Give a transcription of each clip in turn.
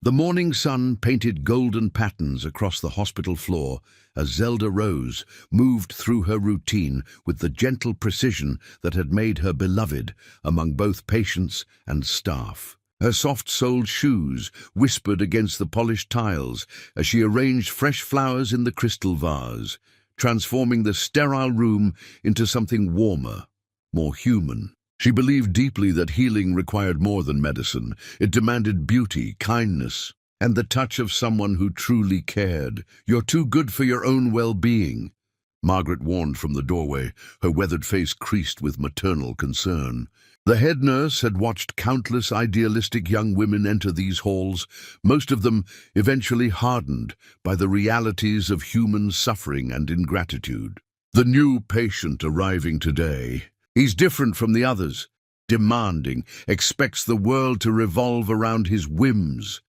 The morning sun painted golden patterns across the hospital floor as Zelda rose, moved through her routine with the gentle precision that had made her beloved among both patients and staff. Her soft-soled shoes whispered against the polished tiles as she arranged fresh flowers in the crystal vase, transforming the sterile room into something warmer, more human. She believed deeply that healing required more than medicine. It demanded beauty, kindness, and the touch of someone who truly cared. "You're too good for your own well-being," Margaret warned from the doorway, her weathered face creased with maternal concern. The head nurse had watched countless idealistic young women enter these halls, most of them eventually hardened by the realities of human suffering and ingratitude. The new patient arriving today, he's different from the others, demanding, expects the world to revolve around his whims.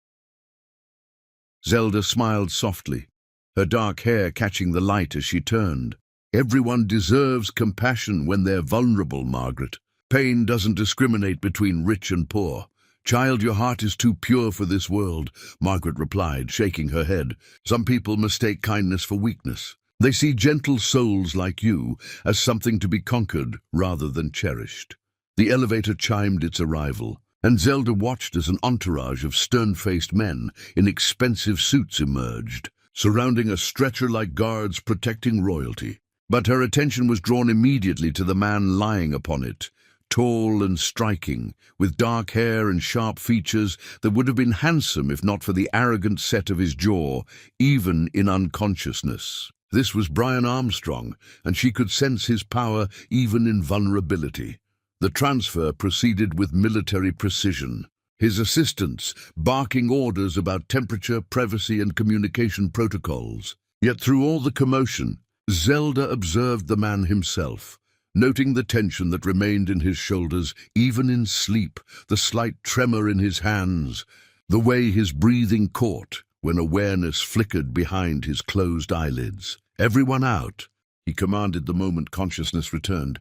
Zelda smiled softly, her dark hair catching the light as she turned. "Everyone deserves compassion when they're vulnerable, Margaret. Pain doesn't discriminate between rich and poor." "Child, your heart is too pure for this world," Margaret replied, shaking her head. "Some people mistake kindness for weakness. They see gentle souls like you as something to be conquered rather than cherished." The elevator chimed its arrival, and Zelda watched as an entourage of stern-faced men in expensive suits emerged, surrounding a stretcher like guards protecting royalty. But her attention was drawn immediately to the man lying upon it, tall and striking, with dark hair and sharp features that would have been handsome if not for the arrogant set of his jaw, even in unconsciousness. This was Brian Armstrong, and she could sense his power even in vulnerability. The transfer proceeded with military precision, his assistants barking orders about temperature, privacy, and communication protocols. Yet through all the commotion, Zelda observed the man himself, noting the tension that remained in his shoulders, even in sleep, the slight tremor in his hands, the way his breathing caught when awareness flickered behind his closed eyelids. "Everyone out," he commanded the moment consciousness returned,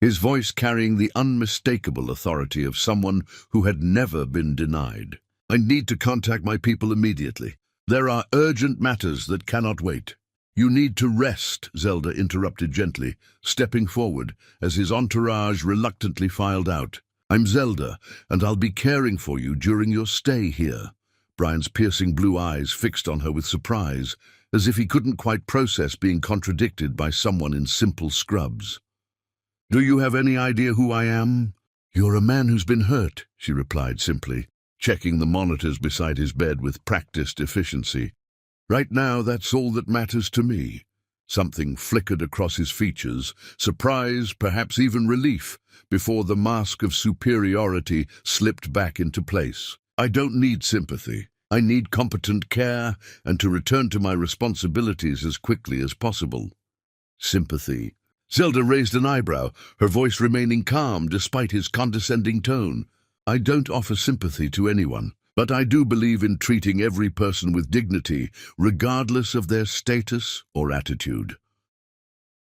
his voice carrying the unmistakable authority of someone who had never been denied. "I need to contact my people immediately. There are urgent matters that cannot wait." "You need to rest," Zelda interrupted gently, stepping forward as his entourage reluctantly filed out. "I'm Zelda, and I'll be caring for you during your stay here." Brian's piercing blue eyes fixed on her with surprise, as if he couldn't quite process being contradicted by someone in simple scrubs. "Do you have any idea who I am?" "You're a man who's been hurt," she replied simply, checking the monitors beside his bed with practiced efficiency. "Right now, that's all that matters to me." Something flickered across his features, surprise, perhaps even relief, before the mask of superiority slipped back into place. "I don't need sympathy. I need competent care and to return to my responsibilities as quickly as possible." "Sympathy?" Zelda raised an eyebrow, her voice remaining calm despite his condescending tone. "I don't offer sympathy to anyone, but I do believe in treating every person with dignity, regardless of their status or attitude."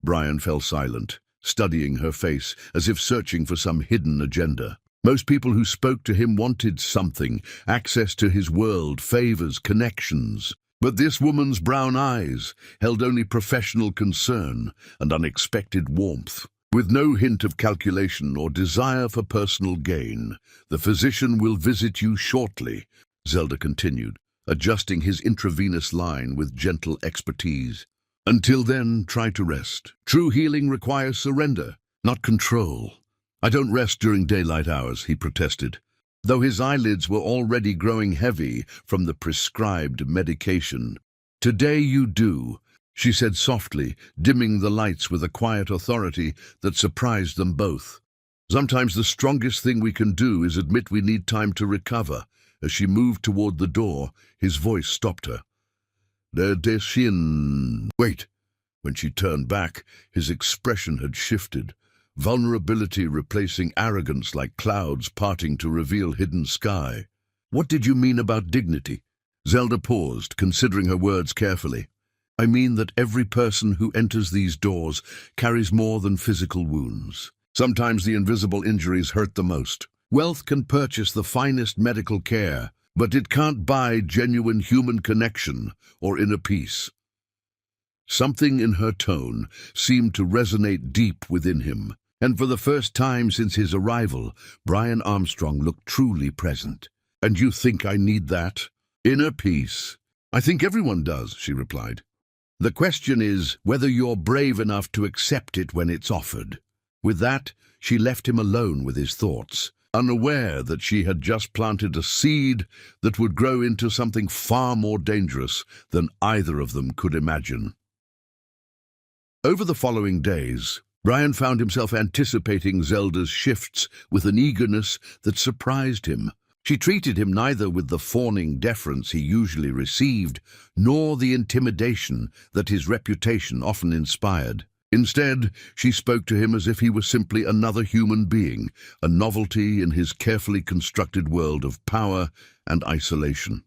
Brian fell silent, studying her face as if searching for some hidden agenda. Most people who spoke to him wanted something, access to his world, favors, connections. But this woman's brown eyes held only professional concern and unexpected warmth. With no hint of calculation or desire for personal gain. "The physician will visit you shortly," Zelda continued, adjusting his intravenous line with gentle expertise. "Until then, try to rest. True healing requires surrender, not control." "I don't rest during daylight hours," he protested, though his eyelids were already growing heavy from the prescribed medication. "Today you do," she said softly, dimming the lights with a quiet authority that surprised them both. "Sometimes the strongest thing we can do is admit we need time to recover." As she moved toward the door, his voice stopped her. Wait." When she turned back, his expression had shifted. Vulnerability replacing arrogance like clouds parting to reveal hidden sky. "What did you mean about dignity?" Zelda paused, considering her words carefully. "I mean that every person who enters these doors carries more than physical wounds. Sometimes the invisible injuries hurt the most. Wealth can purchase the finest medical care, but it can't buy genuine human connection or inner peace. Something in her tone seemed to resonate deep within him, and for the first time since his arrival, Brian Armstrong looked truly present. "And you think I need that? Inner peace? I think everyone does," she replied. "The question is whether you're brave enough to accept it when it's offered." With that, she left him alone with his thoughts, unaware that she had just planted a seed that would grow into something far more dangerous than either of them could imagine. Over the following days, Brian found himself anticipating Zelda's shifts with an eagerness that surprised him. She treated him neither with the fawning deference he usually received, nor the intimidation that his reputation often inspired. Instead, she spoke to him as if he were simply another human being, a novelty in his carefully constructed world of power and isolation.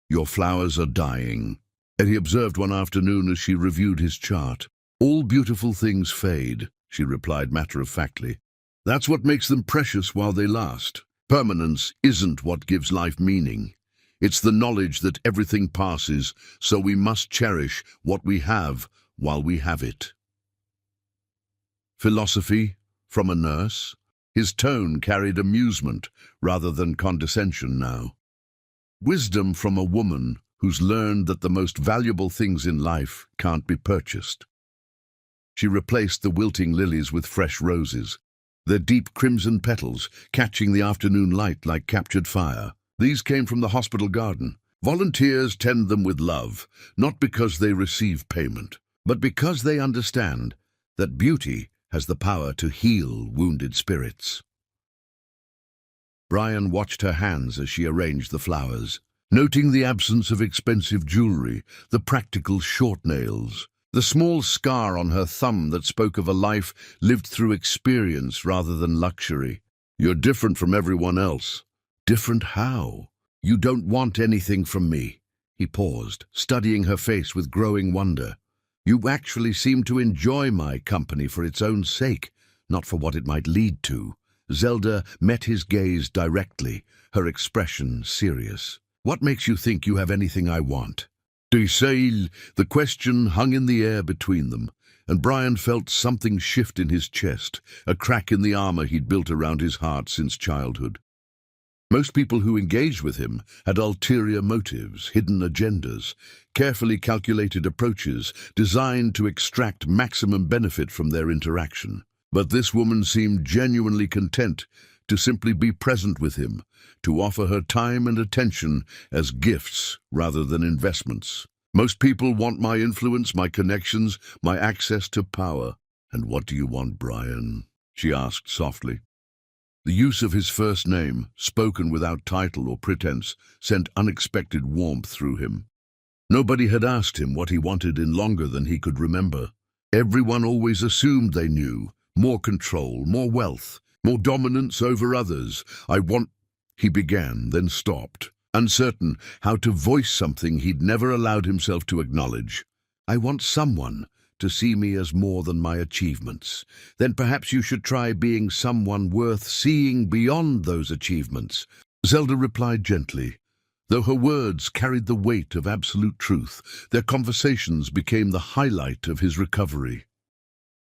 "Your flowers are dying," he observed one afternoon as she reviewed his chart. "All beautiful things fade," she replied matter-of-factly. "That's what makes them precious while they last. Permanence isn't what gives life meaning. It's the knowledge that everything passes, so we must cherish what we have while we have it." Philosophy from a nurse? His tone carried amusement rather than condescension now. Wisdom from a woman who's learned that the most valuable things in life can't be purchased. She replaced the wilting lilies with fresh roses, their deep crimson petals catching the afternoon light like captured fire. These came from the hospital garden. Volunteers tend them with love, not because they receive payment, but because they understand that beauty has the power to heal wounded spirits. Brian watched her hands as she arranged the flowers, noting the absence of expensive jewelry, the practical short nails, the small scar on her thumb that spoke of a life lived through experience rather than luxury. "You're different from everyone else." "Different how? You don't want anything from me." He paused, studying her face with growing wonder. "You actually seem to enjoy my company for its own sake, not for what it might lead to." Zelda met his gaze directly, her expression serious. "What makes you think you have anything I want?" "Desailles." The question hung in the air between them, and Brian felt something shift in his chest, a crack in the armor he'd built around his heart since childhood. Most people who engaged with him had ulterior motives, hidden agendas, carefully calculated approaches designed to extract maximum benefit from their interaction. But this woman seemed genuinely content to simply be present with him, to offer her time and attention as gifts rather than investments. "Most people want my influence, my connections, my access to power." "And what do you want, Brian?" she asked softly. The use of his first name, spoken without title or pretense, sent unexpected warmth through him. Nobody had asked him what he wanted in longer than he could remember. Everyone always assumed they knew. More control, more wealth, more dominance over others. "I want—" he began, then stopped, uncertain how to voice something he'd never allowed himself to acknowledge. "I want someone to see me as more than my achievements. Then perhaps you should try being someone worth seeing beyond those achievements." Zelda replied gently. Though her words carried the weight of absolute truth, their conversations became the highlight of his recovery.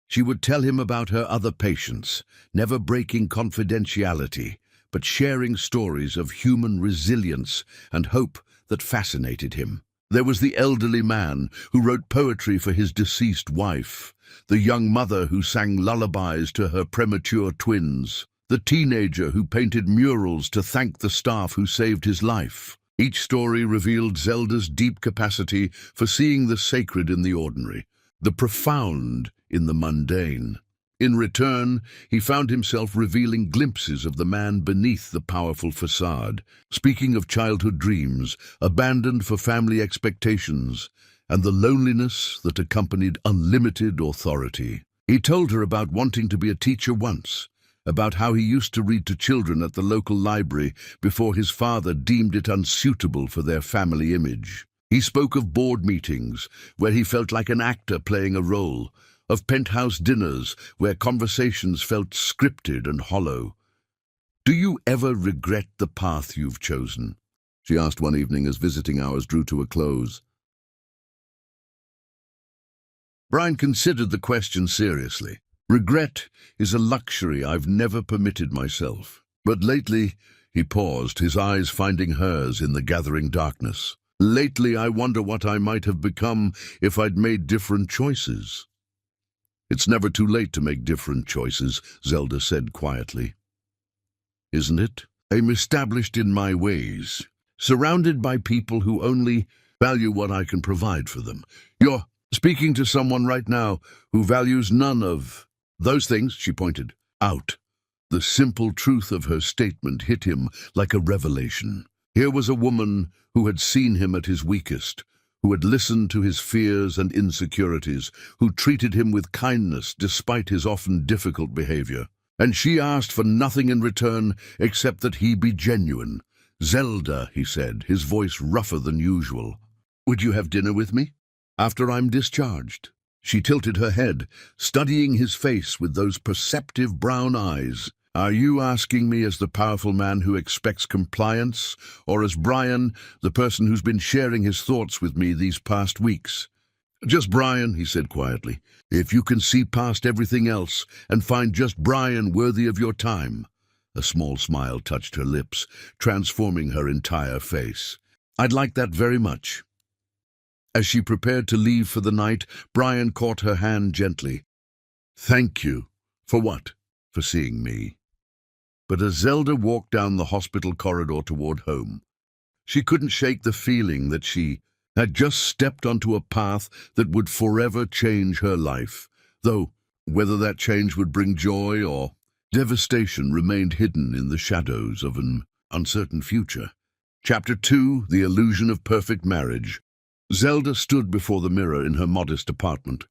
She would tell him about her other patients, never breaking confidentiality, but sharing stories of human resilience and hope that fascinated him. There was the elderly man who wrote poetry for his deceased wife, the young mother who sang lullabies to her premature twins, the teenager who painted murals to thank the staff who saved his life. Each story revealed Zelda's deep capacity for seeing the sacred in the ordinary, the profound in the mundane. In return, he found himself revealing glimpses of the man beneath the powerful facade, speaking of childhood dreams, abandoned for family expectations, and the loneliness that accompanied unlimited authority. He told her about wanting to be a teacher once, about how he used to read to children at the local library before his father deemed it unsuitable for their family image. He spoke of board meetings, where he felt like an actor playing a role, of penthouse dinners where conversations felt scripted and hollow. "Do you ever regret the path you've chosen?" she asked one evening as visiting hours drew to a close. Brian considered the question seriously. Regret is a luxury I've never permitted myself. But lately, he paused, his eyes finding hers in the gathering darkness. Lately, I wonder what I might have become if I'd made different choices. It's never too late to make different choices, Zelda said quietly. Isn't it? I'm established in my ways, surrounded by people who only value what I can provide for them. You're speaking to someone right now who values none of those things, she pointed out. The simple truth of her statement hit him like a revelation. Here was a woman who had seen him at his weakest, who had listened to his fears and insecurities, who treated him with kindness despite his often difficult behavior. And she asked for nothing in return except that he be genuine. Zelda, he said, his voice rougher than usual. Would you have dinner with me? After I'm discharged. She tilted her head, studying his face with those perceptive brown eyes. Are you asking me as the powerful man who expects compliance, or as Brian, the person who's been sharing his thoughts with me these past weeks? Just Brian, he said quietly. If you can see past everything else and find just Brian worthy of your time. A small smile touched her lips, transforming her entire face. I'd like that very much. As she prepared to leave for the night, Brian caught her hand gently. Thank you. For what? For seeing me. But as Zelda walked down the hospital corridor toward home, she couldn't shake the feeling that she had just stepped onto a path that would forever change her life, though whether that change would bring joy or devastation remained hidden in the shadows of an uncertain future. Chapter 2, The Illusion of Perfect Marriage. Zelda stood before the mirror in her modest apartment,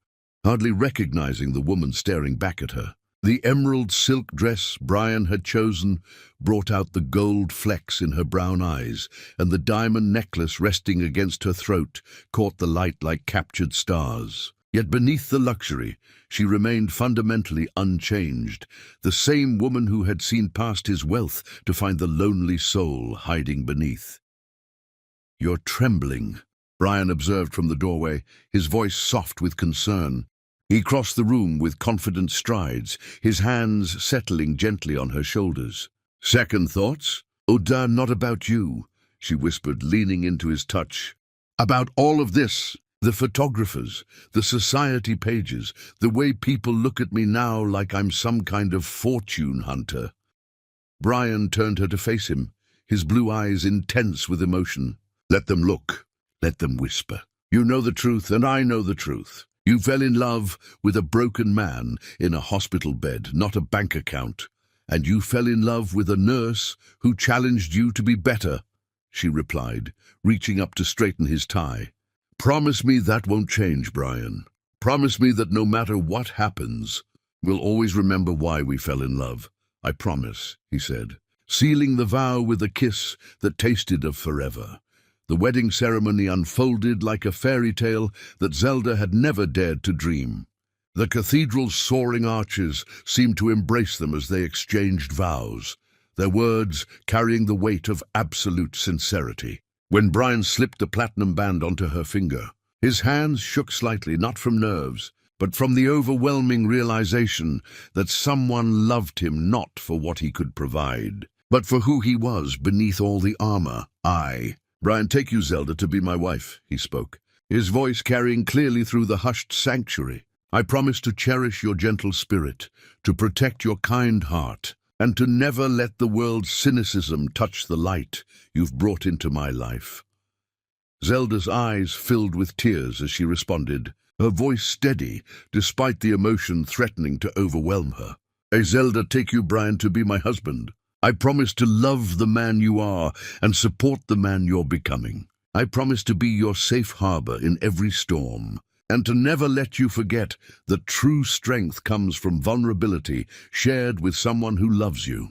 hardly recognizing the woman staring back at her. The emerald silk dress Brian had chosen brought out the gold flecks in her brown eyes, and the diamond necklace resting against her throat caught the light like captured stars. Yet beneath the luxury, she remained fundamentally unchanged, the same woman who had seen past his wealth to find the lonely soul hiding beneath. You're trembling, Brian observed from the doorway, his voice soft with concern. He crossed the room with confident strides, his hands settling gently on her shoulders. Second thoughts? Oh, not about you, she whispered, leaning into his touch. About all of this, the photographers, the society pages, the way people look at me now like I'm some kind of fortune hunter. Brian turned her to face him, his blue eyes intense with emotion. Let them look. Let them whisper. You know the truth, and I know the truth. You fell in love with a broken man in a hospital bed, not a bank account. And you fell in love with a nurse who challenged you to be better, she replied, reaching up to straighten his tie. Promise me that won't change, Brian. Promise me that no matter what happens, we'll always remember why we fell in love. I promise, he said, sealing the vow with a kiss that tasted of forever. The wedding ceremony unfolded like a fairy tale that Zelda had never dared to dream. The cathedral's soaring arches seemed to embrace them as they exchanged vows, their words carrying the weight of absolute sincerity. When Brian slipped the platinum band onto her finger, his hands shook slightly, not from nerves, but from the overwhelming realization that someone loved him not for what he could provide, but for who he was beneath all the armor. Brian, take you, Zelda, to be my wife, he spoke, his voice carrying clearly through the hushed sanctuary. I promise to cherish your gentle spirit, to protect your kind heart, and to never let the world's cynicism touch the light you've brought into my life. Zelda's eyes filled with tears as she responded, her voice steady, despite the emotion threatening to overwhelm her. Zelda, take you, Brian, to be my husband. I promise to love the man you are and support the man you're becoming. I promise to be your safe harbor in every storm, and to never let you forget that true strength comes from vulnerability shared with someone who loves you.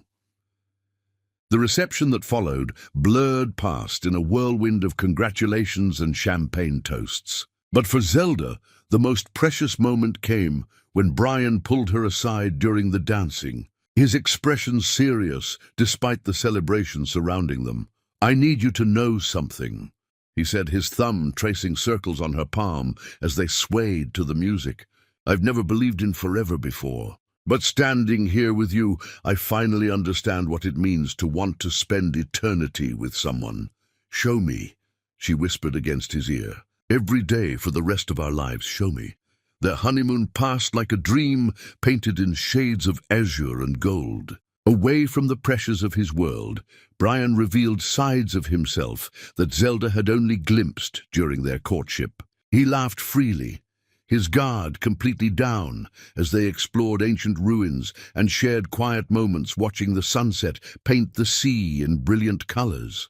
The reception that followed blurred past in a whirlwind of congratulations and champagne toasts. But for Zelda, the most precious moment came when Brian pulled her aside during the dancing, his expression serious despite the celebration surrounding them. I need you to know something, he said, his thumb tracing circles on her palm as they swayed to the music. I've never believed in forever before. But standing here with you, I finally understand what it means to want to spend eternity with someone. Show me, she whispered against his ear. Every day for the rest of our lives, show me. Their honeymoon passed like a dream, painted in shades of azure and gold. Away from the pressures of his world, Brian revealed sides of himself that Zelda had only glimpsed during their courtship. He laughed freely, his guard completely down, as they explored ancient ruins and shared quiet moments watching the sunset paint the sea in brilliant colors.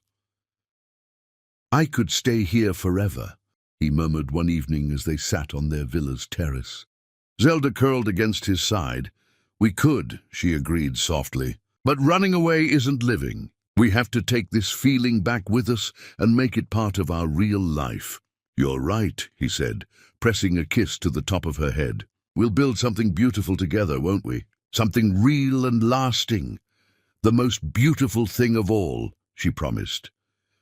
I could stay here forever, he murmured one evening as they sat on their villa's terrace. Zelda curled against his side. We could, she agreed softly, but running away isn't living. We have to take this feeling back with us and make it part of our real life. You're right, he said, pressing a kiss to the top of her head. We'll build something beautiful together, won't we? Something real and lasting. The most beautiful thing of all, she promised.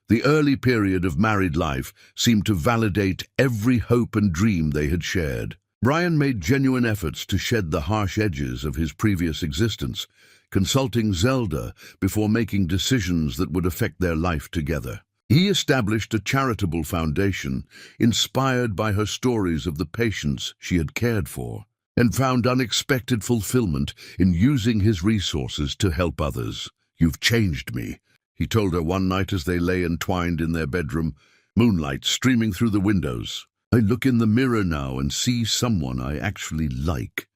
The early period of married life seemed to validate every hope and dream they had shared. Brian made genuine efforts to shed the harsh edges of his previous existence, consulting Zelda before making decisions that would affect their life together. He established a charitable foundation inspired by her stories of the patients she had cared for, and found unexpected fulfillment in using his resources to help others. You've changed me, he told her one night as they lay entwined in their bedroom, moonlight streaming through the windows. I look in the mirror now and see someone I actually like.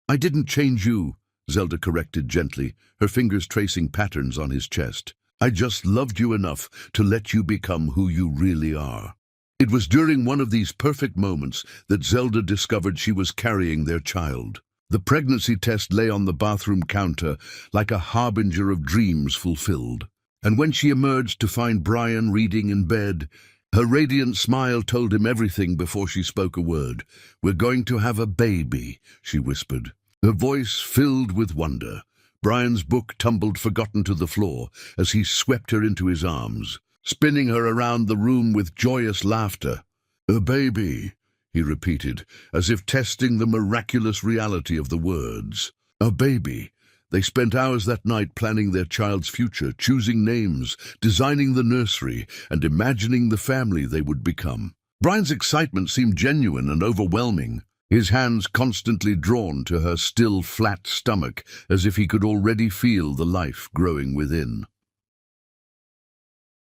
I didn't change you, Zelda corrected gently, her fingers tracing patterns on his chest. I just loved you enough to let you become who you really are. It was during one of these perfect moments that Zelda discovered she was carrying their child. The pregnancy test lay on the bathroom counter like a harbinger of dreams fulfilled. And when she emerged to find Brian reading in bed, her radiant smile told him everything before she spoke a word. We're going to have a baby, she whispered, her voice filled with wonder. Brian's book tumbled forgotten to the floor as he swept her into his arms, spinning her around the room with joyous laughter. A baby, he repeated, as if testing the miraculous reality of the words. A baby. They spent hours that night planning their child's future, choosing names, designing the nursery, and imagining the family they would become. Brian's excitement seemed genuine and overwhelming, his hands constantly drawn to her still flat stomach, as if he could already feel the life growing within.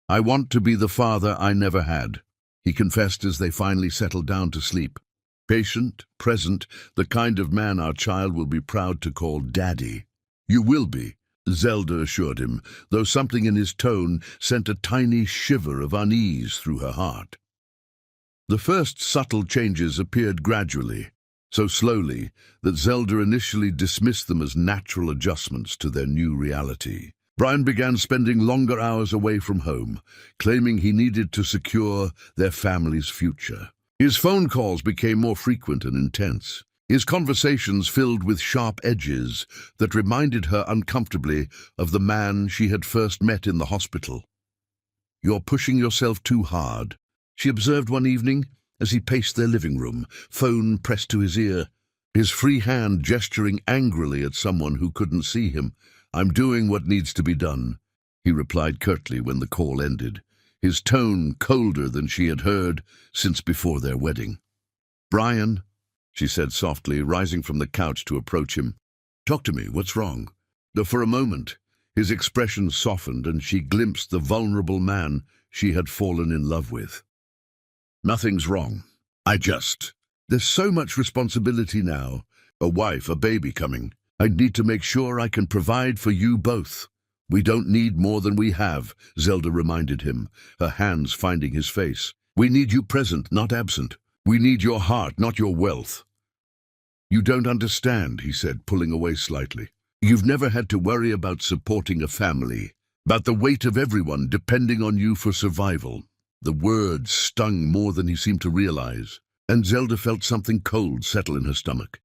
I want to be the father I never had, he confessed as they finally settled down to sleep. Patient, present, the kind of man our child will be proud to call Daddy. You will be, Zelda assured him, though something in his tone sent a tiny shiver of unease through her heart. The first subtle changes appeared gradually, so slowly that Zelda initially dismissed them as natural adjustments to their new reality. Brian began spending longer hours away from home, claiming he needed to secure their family's future. His phone calls became more frequent and intense, his conversations filled with sharp edges that reminded her uncomfortably of the man she had first met in the hospital. You're pushing yourself too hard, she observed one evening as he paced their living room, phone pressed to his ear, his free hand gesturing angrily at someone who couldn't see him. I'm doing what needs to be done, he replied curtly when the call ended, his tone colder than she had heard since before their wedding. Brian, she said softly, rising from the couch to approach him. Talk to me, what's wrong? Though for a moment, his expression softened and she glimpsed the vulnerable man she had fallen in love with. Nothing's wrong. There's so much responsibility now. A wife, a baby coming. I need to make sure I can provide for you both. We don't need more than we have, Zelda reminded him, her hands finding his face. We need you present, not absent. We need your heart, not your wealth. You don't understand, he said, pulling away slightly. You've never had to worry about supporting a family, about the weight of everyone depending on you for survival. The words stung more than he seemed to realize, and Zelda felt something cold settle in her stomach.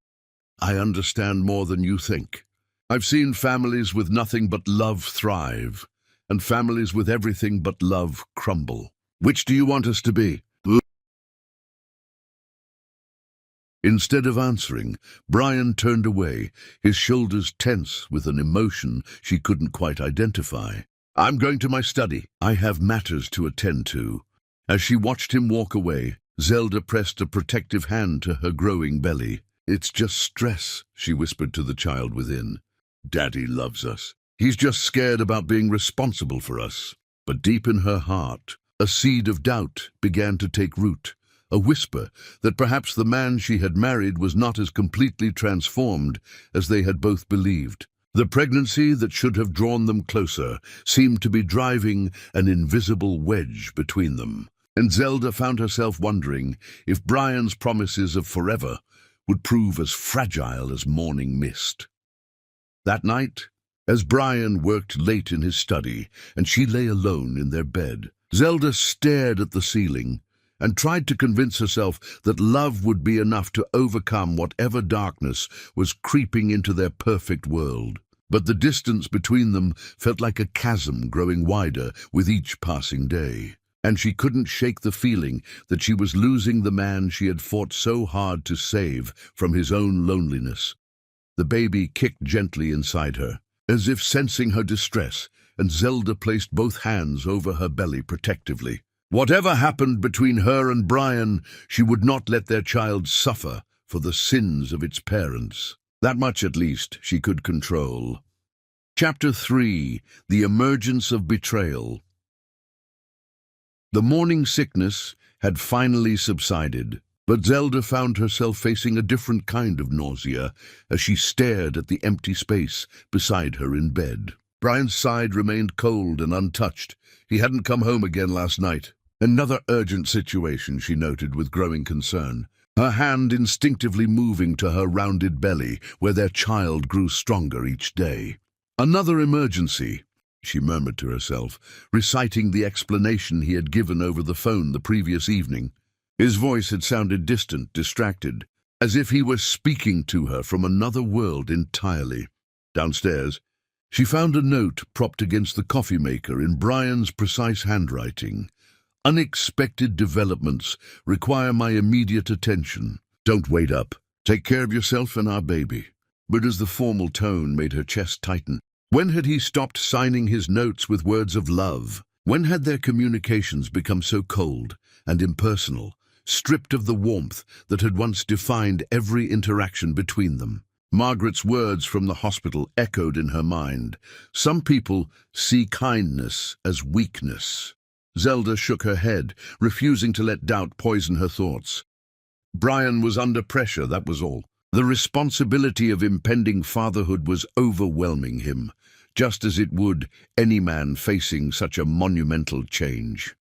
I understand more than you think. I've seen families with nothing but love thrive, and families with everything but love crumble. Which do you want us to be? Instead of answering, Brian turned away, his shoulders tense with an emotion she couldn't quite identify. I'm going to my study. I have matters to attend to. As she watched him walk away, Zelda pressed a protective hand to her growing belly. It's just stress, she whispered to the child within. Daddy loves us. He's just scared about being responsible for us. But deep in her heart, a seed of doubt began to take root. A whisper that perhaps the man she had married was not as completely transformed as they had both believed. The pregnancy that should have drawn them closer seemed to be driving an invisible wedge between them. And Zelda found herself wondering if Brian's promises of forever would prove as fragile as morning mist. That night, as Brian worked late in his study and she lay alone in their bed, Zelda stared at the ceiling and tried to convince herself that love would be enough to overcome whatever darkness was creeping into their perfect world. But the distance between them felt like a chasm growing wider with each passing day, and she couldn't shake the feeling that she was losing the man she had fought so hard to save from his own loneliness. The baby kicked gently inside her, as if sensing her distress, and Zelda placed both hands over her belly protectively. Whatever happened between her and Brian, she would not let their child suffer for the sins of its parents. That much, at least, she could control. Chapter 3. The Emergence of Betrayal. The morning sickness had finally subsided, but Zelda found herself facing a different kind of nausea as she stared at the empty space beside her in bed. Brian's side remained cold and untouched. He hadn't come home again last night. Another urgent situation, she noted with growing concern, her hand instinctively moving to her rounded belly, where their child grew stronger each day. Another emergency, she murmured to herself, reciting the explanation he had given over the phone the previous evening. His voice had sounded distant, distracted, as if he were speaking to her from another world entirely. Downstairs, she found a note propped against the coffee maker in Brian's precise handwriting. Unexpected developments require my immediate attention. Don't wait up. Take care of yourself and our baby. But as the formal tone made her chest tighten, when had he stopped signing his notes with words of love? When had their communications become so cold and impersonal, stripped of the warmth that had once defined every interaction between them? Margaret's words from the hospital echoed in her mind. Some people see kindness as weakness. Zelda shook her head, refusing to let doubt poison her thoughts. Brian was under pressure, that was all. The responsibility of impending fatherhood was overwhelming him, just as it would any man facing such a monumental change.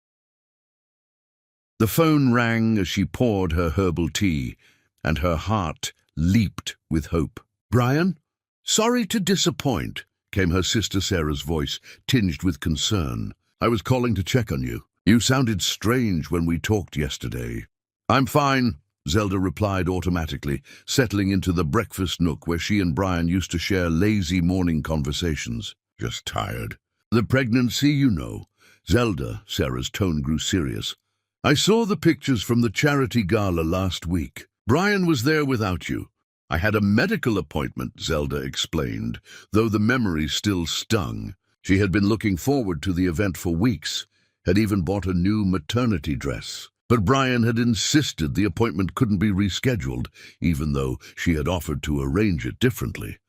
The phone rang as she poured her herbal tea, and her heart leaped with hope. "Brian? Sorry to disappoint," came her sister Sarah's voice, tinged with concern. "I was calling to check on you. You sounded strange when we talked yesterday." "I'm fine," Zelda replied automatically, settling into the breakfast nook where she and Brian used to share lazy morning conversations. "Just tired." "The pregnancy, you know." "Zelda," Sarah's tone grew serious. "I saw the pictures from the charity gala last week. Brian was there without you." "I had a medical appointment," Zelda explained, though the memory still stung. She had been looking forward to the event for weeks, had even bought a new maternity dress. But Brian had insisted the appointment couldn't be rescheduled, even though she had offered to arrange it differently.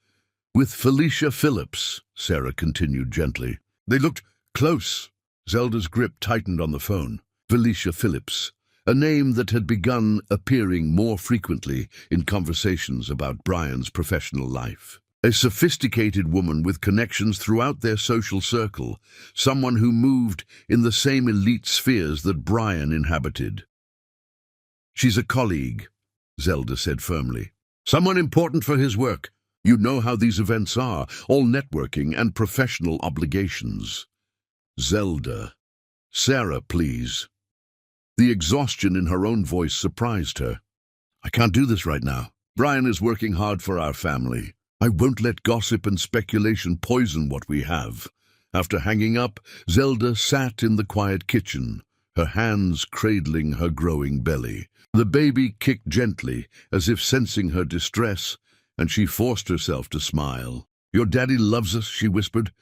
"With Felicia Phillips," Sarah continued gently. "They looked close." Zelda's grip tightened on the phone. Felicia Phillips, a name that had begun appearing more frequently in conversations about Brian's professional life. A sophisticated woman with connections throughout their social circle, someone who moved in the same elite spheres that Brian inhabited. "She's a colleague," Zelda said firmly. "Someone important for his work. You know how these events are, all networking and professional obligations." "Zelda. Sarah, please." The exhaustion in her own voice surprised her. "I can't do this right now. Brian is working hard for our family. I won't let gossip and speculation poison what we have." After hanging up, Zelda sat in the quiet kitchen, her hands cradling her growing belly. The baby kicked gently, as if sensing her distress, and she forced herself to smile. "Your daddy loves us," she whispered.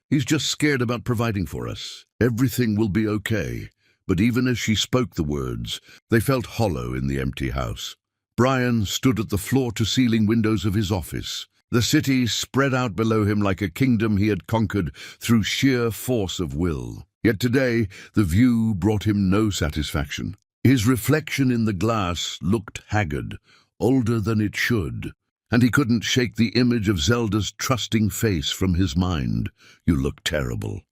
"He's just scared about providing for us. Everything will be okay." But even as she spoke the words, they felt hollow in the empty house. Brian stood at the floor-to-ceiling windows of his office. The city spread out below him like a kingdom he had conquered through sheer force of will. Yet today, the view brought him no satisfaction. His reflection in the glass looked haggard, older than it should, and he couldn't shake the image of Zelda's trusting face from his mind. "You look terrible,"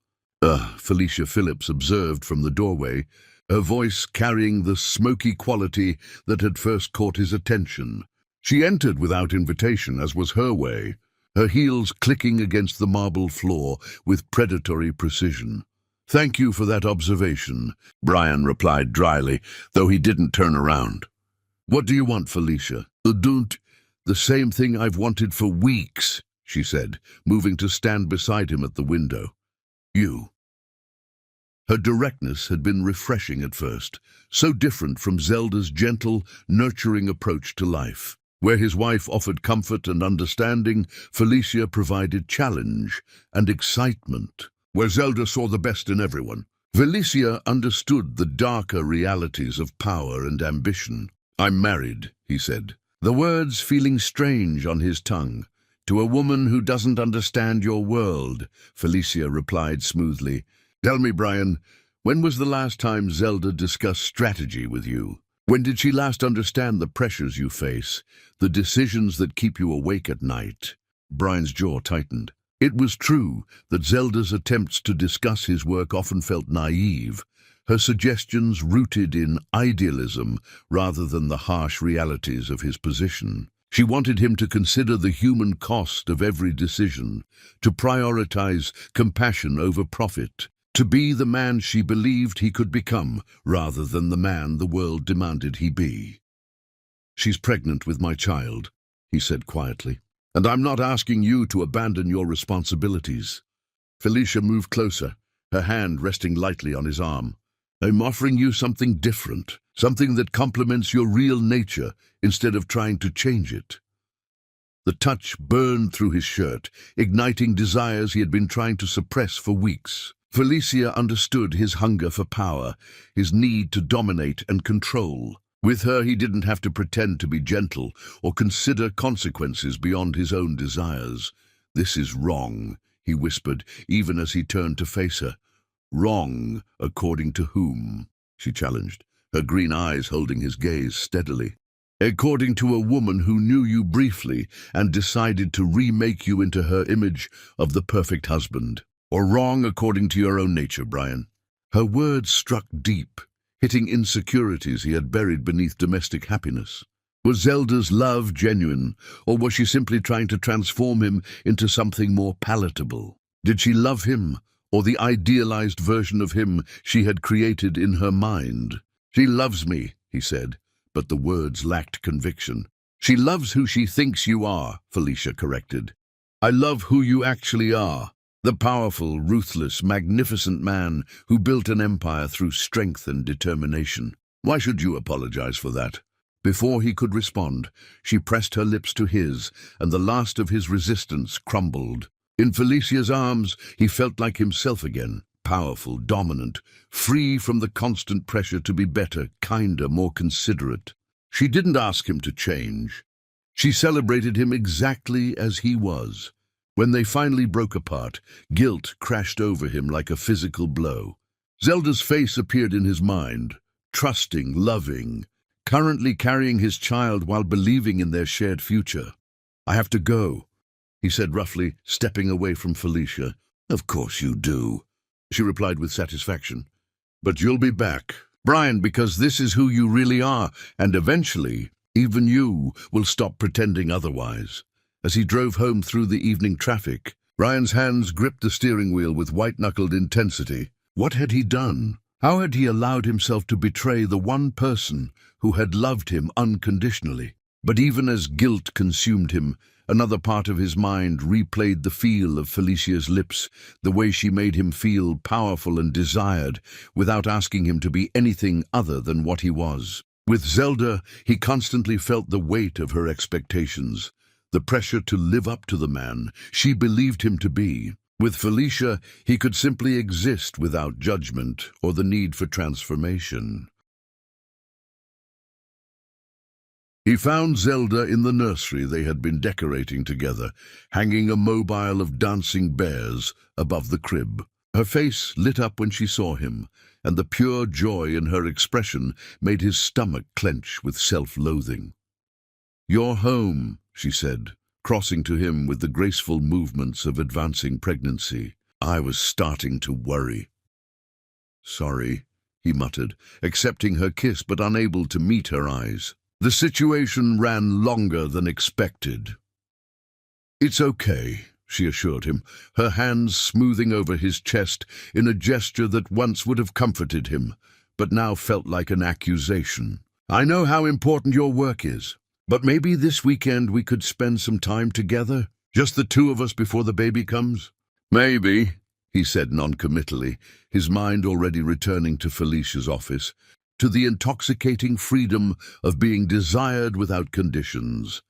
Felicia Phillips observed from the doorway, her voice carrying the smoky quality that had first caught his attention. She entered without invitation, as was her way, her heels clicking against the marble floor with predatory precision. "Thank you for that observation," Brian replied dryly, though he didn't turn around. "What do you want, Felicia?" "Don't. The same thing I've wanted for weeks," she said, moving to stand beside him at the window. "You." Her directness had been refreshing at first, so different from Zelda's gentle, nurturing approach to life. Where his wife offered comfort and understanding, Felicia provided challenge and excitement. Where Zelda saw the best in everyone, Felicia understood the darker realities of power and ambition. "I'm married," he said, the words feeling strange on his tongue. "To a woman who doesn't understand your world," Felicia replied smoothly. "Tell me, Brian, when was the last time Zelda discussed strategy with you? When did she last understand the pressures you face, the decisions that keep you awake at night?" Brian's jaw tightened. It was true that Zelda's attempts to discuss his work often felt naive, her suggestions rooted in idealism rather than the harsh realities of his position. She wanted him to consider the human cost of every decision, to prioritize compassion over profit, to be the man she believed he could become rather than the man the world demanded he be. "She's pregnant with my child," he said quietly, "and I'm not asking you to abandon your responsibilities." Felicia moved closer, her hand resting lightly on his arm. "I'm offering you something different, something that complements your real nature instead of trying to change it." The touch burned through his shirt, igniting desires he had been trying to suppress for weeks. Felicia understood his hunger for power, his need to dominate and control. With her, he didn't have to pretend to be gentle or consider consequences beyond his own desires. "This is wrong," he whispered, even as he turned to face her. "Wrong, according to whom?" she challenged, her green eyes holding his gaze steadily. "According to a woman who knew you briefly and decided to remake you into her image of the perfect husband. Or wrong according to your own nature, Brian." Her words struck deep, hitting insecurities he had buried beneath domestic happiness. Was Zelda's love genuine, or was she simply trying to transform him into something more palatable? Did she love him, or the idealized version of him she had created in her mind? "She loves me," he said, but the words lacked conviction. "She loves who she thinks you are," Felicia corrected. "I love who you actually are. The powerful, ruthless, magnificent man who built an empire through strength and determination. Why should you apologize for that?" Before he could respond, she pressed her lips to his, and the last of his resistance crumbled. In Felicia's arms, he felt like himself again, powerful, dominant, free from the constant pressure to be better, kinder, more considerate. She didn't ask him to change. She celebrated him exactly as he was. When they finally broke apart, guilt crashed over him like a physical blow. Zelda's face appeared in his mind, trusting, loving, currently carrying his child while believing in their shared future. "I have to go," he said roughly, stepping away from Felicia. "Of course you do," she replied with satisfaction. "But you'll be back, Brian, because this is who you really are, and eventually, even you will stop pretending otherwise." As he drove home through the evening traffic, Brian's hands gripped the steering wheel with white-knuckled intensity. What had he done? How had he allowed himself to betray the one person who had loved him unconditionally? But even as guilt consumed him, Another part of his mind replayed the feel of Felicia's lips, the way she made him feel powerful and desired, without asking him to be anything other than what he was. With Zelda, he constantly felt the weight of her expectations, the pressure to live up to the man she believed him to be. With Felicia, he could simply exist without judgment or the need for transformation. He found Zelda in the nursery they had been decorating together, hanging a mobile of dancing bears above the crib. Her face lit up when she saw him, and the pure joy in her expression made his stomach clench with self-loathing. "You're home," she said, crossing to him with the graceful movements of advancing pregnancy. "I was starting to worry." "Sorry," he muttered, accepting her kiss but unable to meet her eyes. The situation ran longer than expected. "It's okay," she assured him, her hands smoothing over his chest in a gesture that once would have comforted him, but now felt like an accusation. "I know how important your work is, but maybe this weekend we could spend some time together, just the two of us before the baby comes?" "Maybe," he said noncommittally, his mind already returning to Felicia's office, to the intoxicating freedom of being desired without conditions.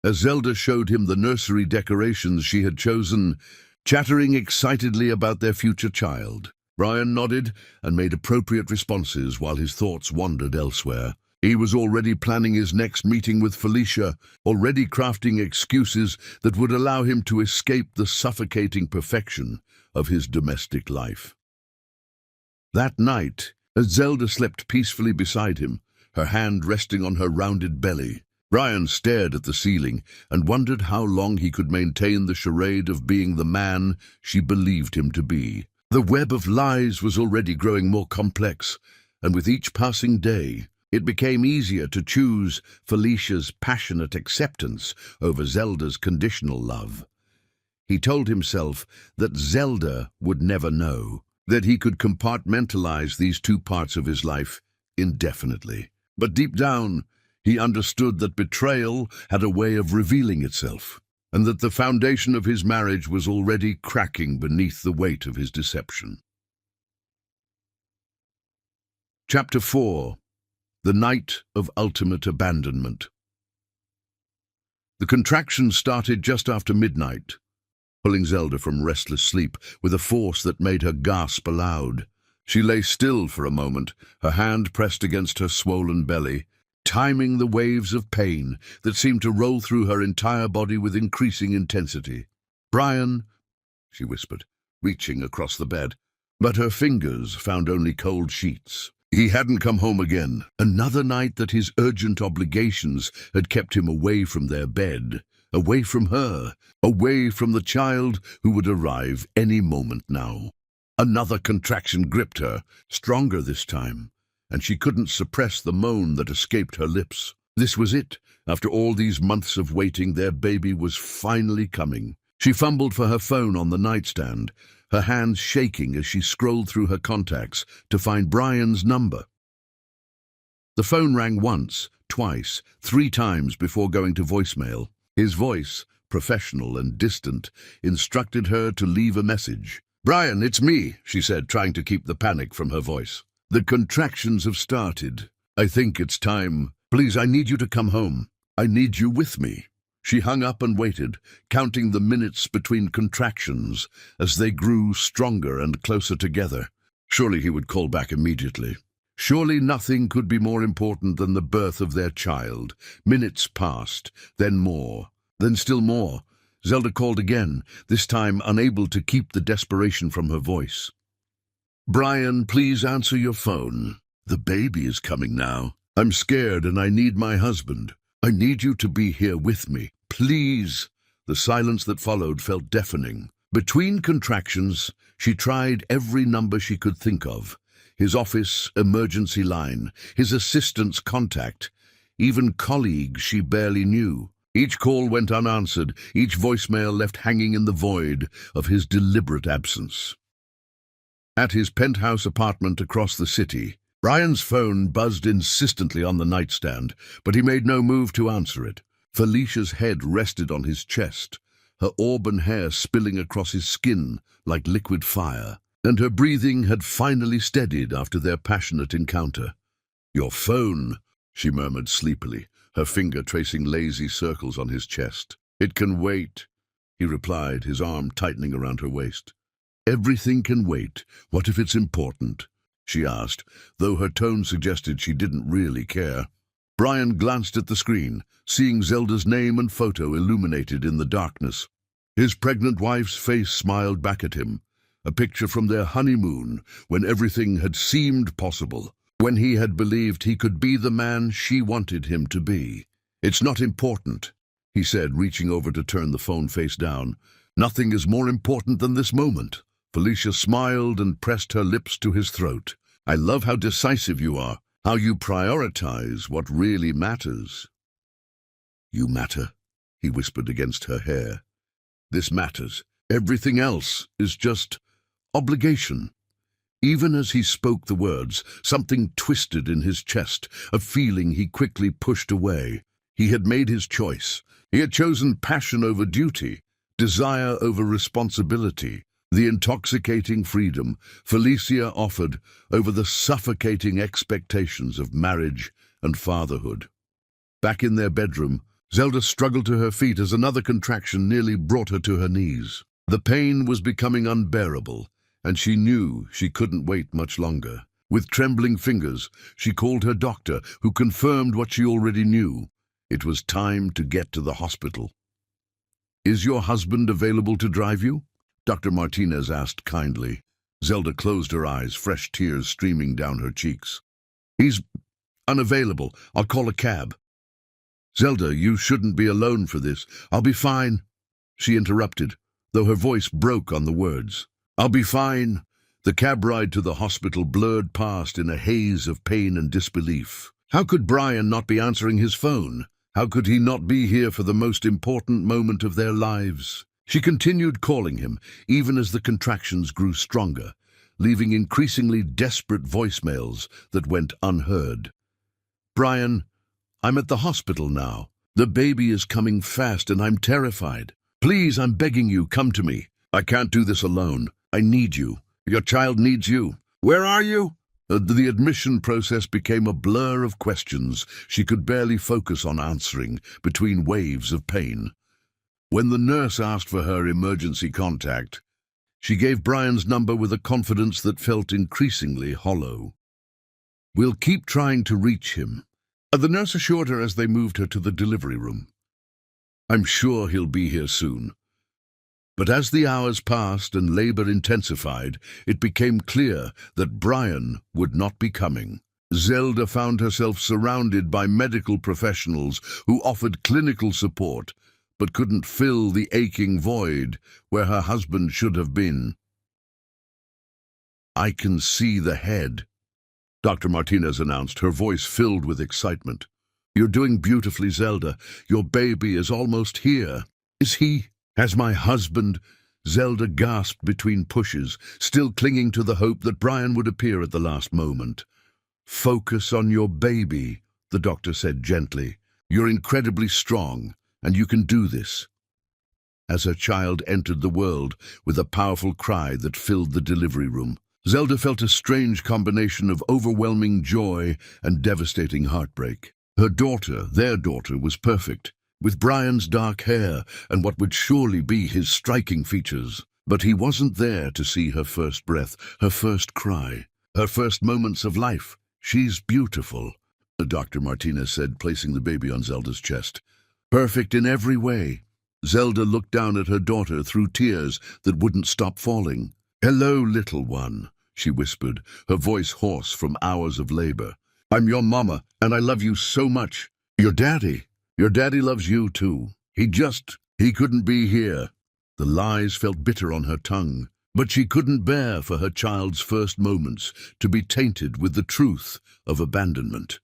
As Zelda showed him the nursery decorations she had chosen, chattering excitedly about their future child, Brian nodded and made appropriate responses while his thoughts wandered elsewhere. He was already planning his next meeting with Felicia, already crafting excuses that would allow him to escape the suffocating perfection of his domestic life. That night, as Zelda slept peacefully beside him, her hand resting on her rounded belly, Brian stared at the ceiling and wondered how long he could maintain the charade of being the man she believed him to be. The web of lies was already growing more complex, and with each passing day, it became easier to choose Felicia's passionate acceptance over Zelda's conditional love. He told himself that Zelda would never know, that he could compartmentalize these two parts of his life indefinitely. But deep down, he understood that betrayal had a way of revealing itself, and that the foundation of his marriage was already cracking beneath the weight of his deception. Chapter 4. The Night of Ultimate Abandonment. The contractions started just after midnight, pulling Zelda from restless sleep with a force that made her gasp aloud. She lay still for a moment, her hand pressed against her swollen belly, timing the waves of pain that seemed to roll through her entire body with increasing intensity. "Brian," she whispered, reaching across the bed, but her fingers found only cold sheets. He hadn't come home again. Another night that his urgent obligations had kept him away from their bed, away from her, away from the child who would arrive any moment now. Another contraction gripped her, stronger this time, and she couldn't suppress the moan that escaped her lips. This was it. After all these months of waiting, their baby was finally coming. She fumbled for her phone on the nightstand, her hands shaking as she scrolled through her contacts to find Brian's number. The phone rang once, twice, 3 times before going to voicemail. His voice, professional and distant, instructed her to leave a message. "Brian, it's me," she said, trying to keep the panic from her voice. "The contractions have started. I think it's time. Please, I need you to come home. I need you with me." She hung up and waited, counting the minutes between contractions as they grew stronger and closer together. Surely he would call back immediately. Surely nothing could be more important than the birth of their child. Minutes passed, then more, then still more. Zelda called again, this time unable to keep the desperation from her voice. "Brian, please answer your phone. The baby is coming now. I'm scared and I need my husband. I need you to be here with me. Please." The silence that followed felt deafening. Between contractions, she tried every number she could think of. His office emergency line, his assistant's contact, even colleagues she barely knew. Each call went unanswered, each voicemail left hanging in the void of his deliberate absence. At his penthouse apartment across the city, Brian's phone buzzed insistently on the nightstand, but he made no move to answer it. Felicia's head rested on his chest, her auburn hair spilling across his skin like liquid fire, and her breathing had finally steadied after their passionate encounter. "Your phone," she murmured sleepily, her finger tracing lazy circles on his chest. "It can wait," he replied, his arm tightening around her waist. "Everything can wait. What if it's important?" she asked, though her tone suggested she didn't really care. Brian glanced at the screen, seeing Zelda's name and photo illuminated in the darkness. His pregnant wife's face smiled back at him, a picture from their honeymoon when everything had seemed possible, when he had believed he could be the man she wanted him to be. "It's not important," he said, reaching over to turn the phone face down. "Nothing is more important than this moment." Felicia smiled and pressed her lips to his throat. "I love how decisive you are, how you prioritize what really matters." "You matter," he whispered against her hair. "This matters. Everything else is just obligation." Even as he spoke the words, something twisted in his chest, a feeling he quickly pushed away. He had made his choice. He had chosen passion over duty, desire over responsibility, the intoxicating freedom Felicia offered over the suffocating expectations of marriage and fatherhood. Back in their bedroom, Zelda struggled to her feet as another contraction nearly brought her to her knees. The pain was becoming unbearable, and she knew she couldn't wait much longer. With trembling fingers, she called her doctor, who confirmed what she already knew. It was time to get to the hospital. "Is your husband available to drive you?" Dr. Martinez asked kindly. Zelda closed her eyes, fresh tears streaming down her cheeks. "He's unavailable. I'll call a cab." "Zelda, you shouldn't be alone for this. I'll be fine," she interrupted, though her voice broke on the words. "I'll be fine." The cab ride to the hospital blurred past in a haze of pain and disbelief. How could Brian not be answering his phone? How could he not be here for the most important moment of their lives? She continued calling him, even as the contractions grew stronger, leaving increasingly desperate voicemails that went unheard. "Brian, I'm at the hospital now. The baby is coming fast and I'm terrified. Please, I'm begging you, come to me. I can't do this alone. I need you. Your child needs you. Where are you?" The admission process became a blur of questions she could barely focus on answering between waves of pain. When the nurse asked for her emergency contact, she gave Brian's number with a confidence that felt increasingly hollow. "We'll keep trying to reach him," the nurse assured her as they moved her to the delivery room. "I'm sure he'll be here soon." But as the hours passed and labor intensified, it became clear that Brian would not be coming. Zelda found herself surrounded by medical professionals who offered clinical support, but couldn't fill the aching void where her husband should have been. "I can see the head," Dr. Martinez announced, her voice filled with excitement. "You're doing beautifully, Zelda. Your baby is almost here." "Is he? Has my husband?" Zelda gasped between pushes, still clinging to the hope that Brian would appear at the last moment. "Focus on your baby," the doctor said gently. "You're incredibly strong, and you can do this." As her child entered the world with a powerful cry that filled the delivery room, Zelda felt a strange combination of overwhelming joy and devastating heartbreak. Her daughter, their daughter, was perfect, with Brian's dark hair and what would surely be his striking features. But he wasn't there to see her first breath, her first cry, her first moments of life. "She's beautiful," Dr. Martinez said, placing the baby on Zelda's chest. "Perfect in every way." Zelda looked down at her daughter through tears that wouldn't stop falling. "Hello, little one," she whispered, her voice hoarse from hours of labor. "I'm your mama, and I love you so much. Your daddy loves you too. He couldn't be here." The lies felt bitter on her tongue, but she couldn't bear for her child's first moments to be tainted with the truth of abandonment.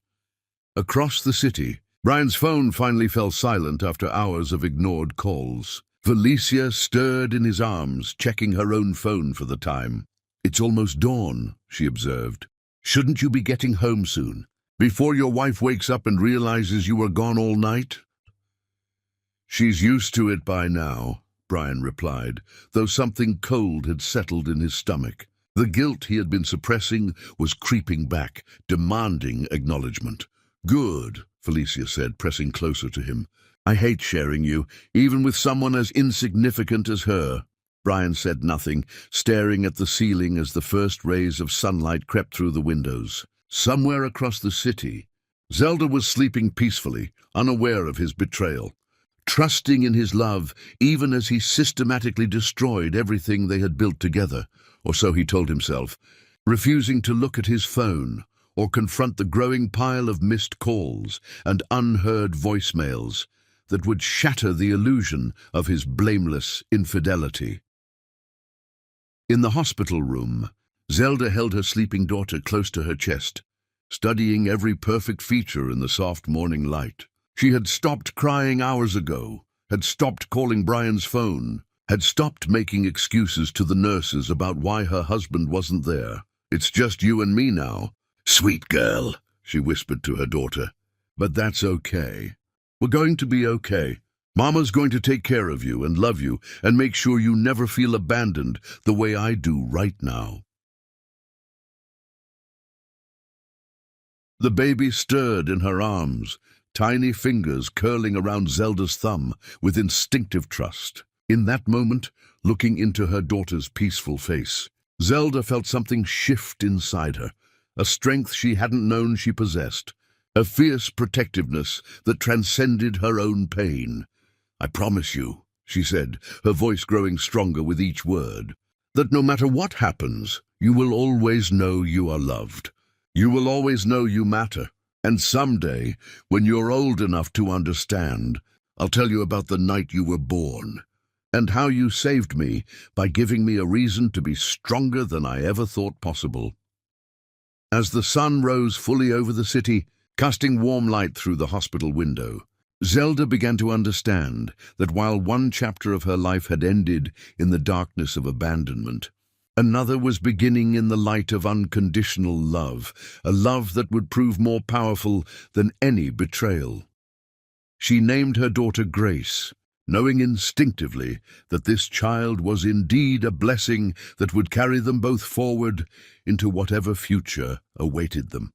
Across the city, Brian's phone finally fell silent after hours of ignored calls. Felicia stirred in his arms, checking her own phone for the time. "It's almost dawn," she observed. "Shouldn't you be getting home soon? Before your wife wakes up and realizes you were gone all night?" She's used to it by now, Brian replied, though something cold had settled in his stomach. The guilt he had been suppressing was creeping back, demanding acknowledgement. Good, Felicia said, pressing closer to him. I hate sharing you, even with someone as insignificant as her. Brian said nothing, staring at the ceiling as the first rays of sunlight crept through the windows. Somewhere across the city, Zelda was sleeping peacefully, unaware of his betrayal, trusting in his love even as he systematically destroyed everything they had built together, or so he told himself, refusing to look at his phone or confront the growing pile of missed calls and unheard voicemails that would shatter the illusion of his blameless infidelity. In the hospital room, Zelda held her sleeping daughter close to her chest, studying every perfect feature in the soft morning light. She had stopped crying hours ago, had stopped calling Brian's phone, had stopped making excuses to the nurses about why her husband wasn't there. It's just you and me now. Sweet girl, she whispered to her daughter. But that's okay. We're going to be okay. Mama's going to take care of you and love you and make sure you never feel abandoned the way I do right now. The baby stirred in her arms, tiny fingers curling around Zelda's thumb with instinctive trust. In that moment, looking into her daughter's peaceful face, Zelda felt something shift inside her, a strength she hadn't known she possessed, a fierce protectiveness that transcended her own pain. I promise you, she said, her voice growing stronger with each word, that no matter what happens, you will always know you are loved. You will always know you matter. And someday, when you're old enough to understand, I'll tell you about the night you were born, and how you saved me by giving me a reason to be stronger than I ever thought possible. As the sun rose fully over the city, casting warm light through the hospital window, Zelda began to understand that while one chapter of her life had ended in the darkness of abandonment, another was beginning in the light of unconditional love, a love that would prove more powerful than any betrayal. She named her daughter Grace, knowing instinctively that this child was indeed a blessing that would carry them both forward into whatever future awaited them.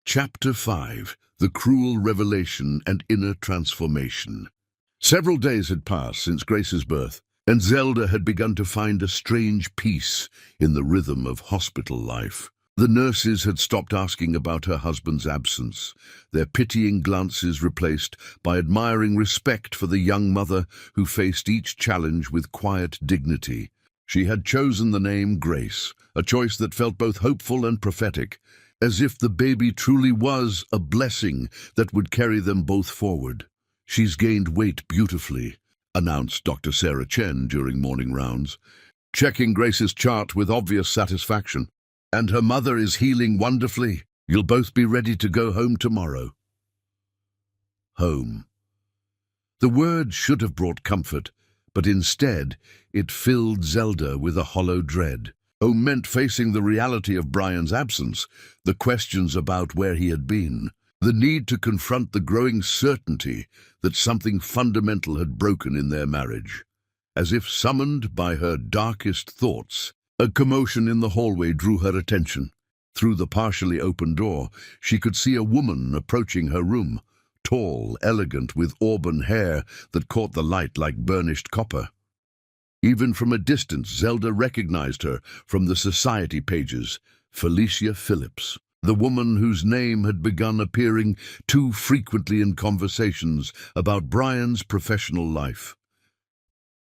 Chapter 5. The Cruel Revelation and Inner Transformation. Several days had passed since Grace's birth, and Zelda had begun to find a strange peace in the rhythm of hospital life. The nurses had stopped asking about her husband's absence, their pitying glances replaced by admiring respect for the young mother who faced each challenge with quiet dignity. She had chosen the name Grace, a choice that felt both hopeful and prophetic, as if the baby truly was a blessing that would carry them both forward. She's gained weight beautifully, announced Dr. Sarah Chen during morning rounds, checking Grace's chart with obvious satisfaction. And her mother is healing wonderfully. You'll both be ready to go home tomorrow. Home. The word should have brought comfort, but instead it filled Zelda with a hollow dread. Home meant facing the reality of Brian's absence, the questions about where he had been, the need to confront the growing certainty that something fundamental had broken in their marriage. As if summoned by her darkest thoughts, a commotion in the hallway drew her attention. Through the partially open door, she could see a woman approaching her room, tall, elegant, with auburn hair that caught the light like burnished copper. Even from a distance, Zelda recognized her from the society pages, Felicia Phillips, the woman whose name had begun appearing too frequently in conversations about Brian's professional life.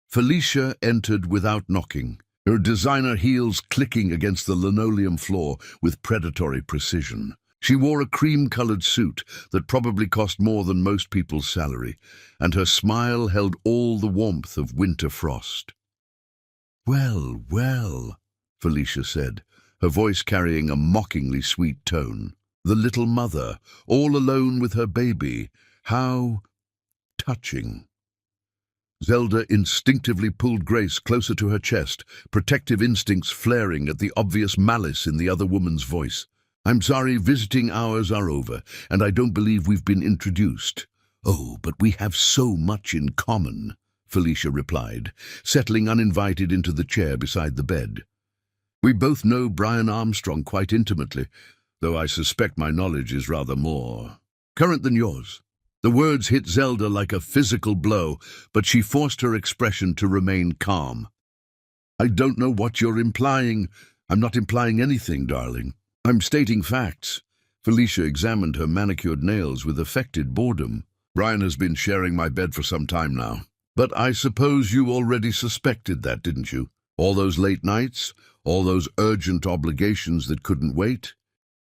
Felicia entered without knocking, her designer heels clicking against the linoleum floor with predatory precision. She wore a cream-colored suit that probably cost more than most people's salary, and her smile held all the warmth of winter frost. "Well, well," Felicia said, her voice carrying a mockingly sweet tone. The little mother, all alone with her baby. How touching. Zelda instinctively pulled Grace closer to her chest, protective instincts flaring at the obvious malice in the other woman's voice. "I'm sorry, visiting hours are over, and I don't believe we've been introduced. "Oh, but we have so much in common," Felicia replied, settling uninvited into the chair beside the bed. "We both know Brian Armstrong quite intimately, though I suspect my knowledge is rather more current than yours." The words hit Zelda like a physical blow, but she forced her expression to remain calm. "I don't know what you're implying." "I'm not implying anything, darling. I'm stating facts." Felicia examined her manicured nails with affected boredom. "Brian has been sharing my bed for some time now. But I suppose you already suspected that, didn't you? All those late nights, all those urgent obligations that couldn't wait?"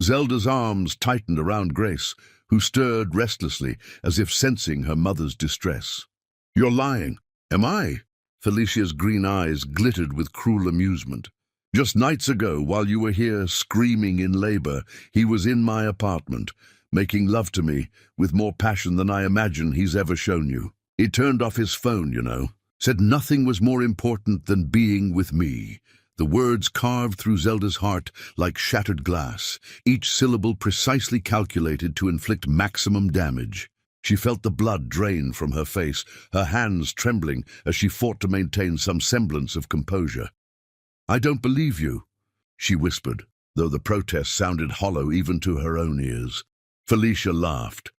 Zelda's arms tightened around Grace, who stirred restlessly, as if sensing her mother's distress. "You're lying." "Am I?" Felicia's green eyes glittered with cruel amusement. "Just nights ago, while you were here screaming in labor, he was in my apartment, making love to me with more passion than I imagine he's ever shown you. He turned off his phone, you know. Said nothing was more important than being with me." The words carved through Zelda's heart like shattered glass, each syllable precisely calculated to inflict maximum damage. She felt the blood drain from her face, her hands trembling as she fought to maintain some semblance of composure. "I don't believe you," she whispered, though the protest sounded hollow even to her own ears. Felicia laughed,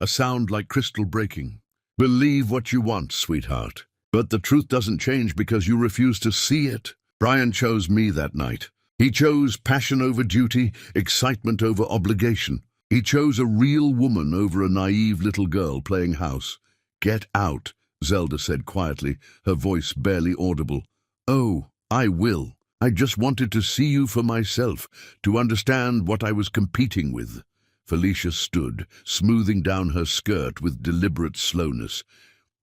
a sound like crystal breaking. "Believe what you want, sweetheart, but the truth doesn't change because you refuse to see it. Brian chose me that night. He chose passion over duty, excitement over obligation. He chose a real woman over a naive little girl playing house." "Get out," Zelda said quietly, her voice barely audible. "Oh, I will. I just wanted to see you for myself, to understand what I was competing with." Felicia stood, smoothing down her skirt with deliberate slowness.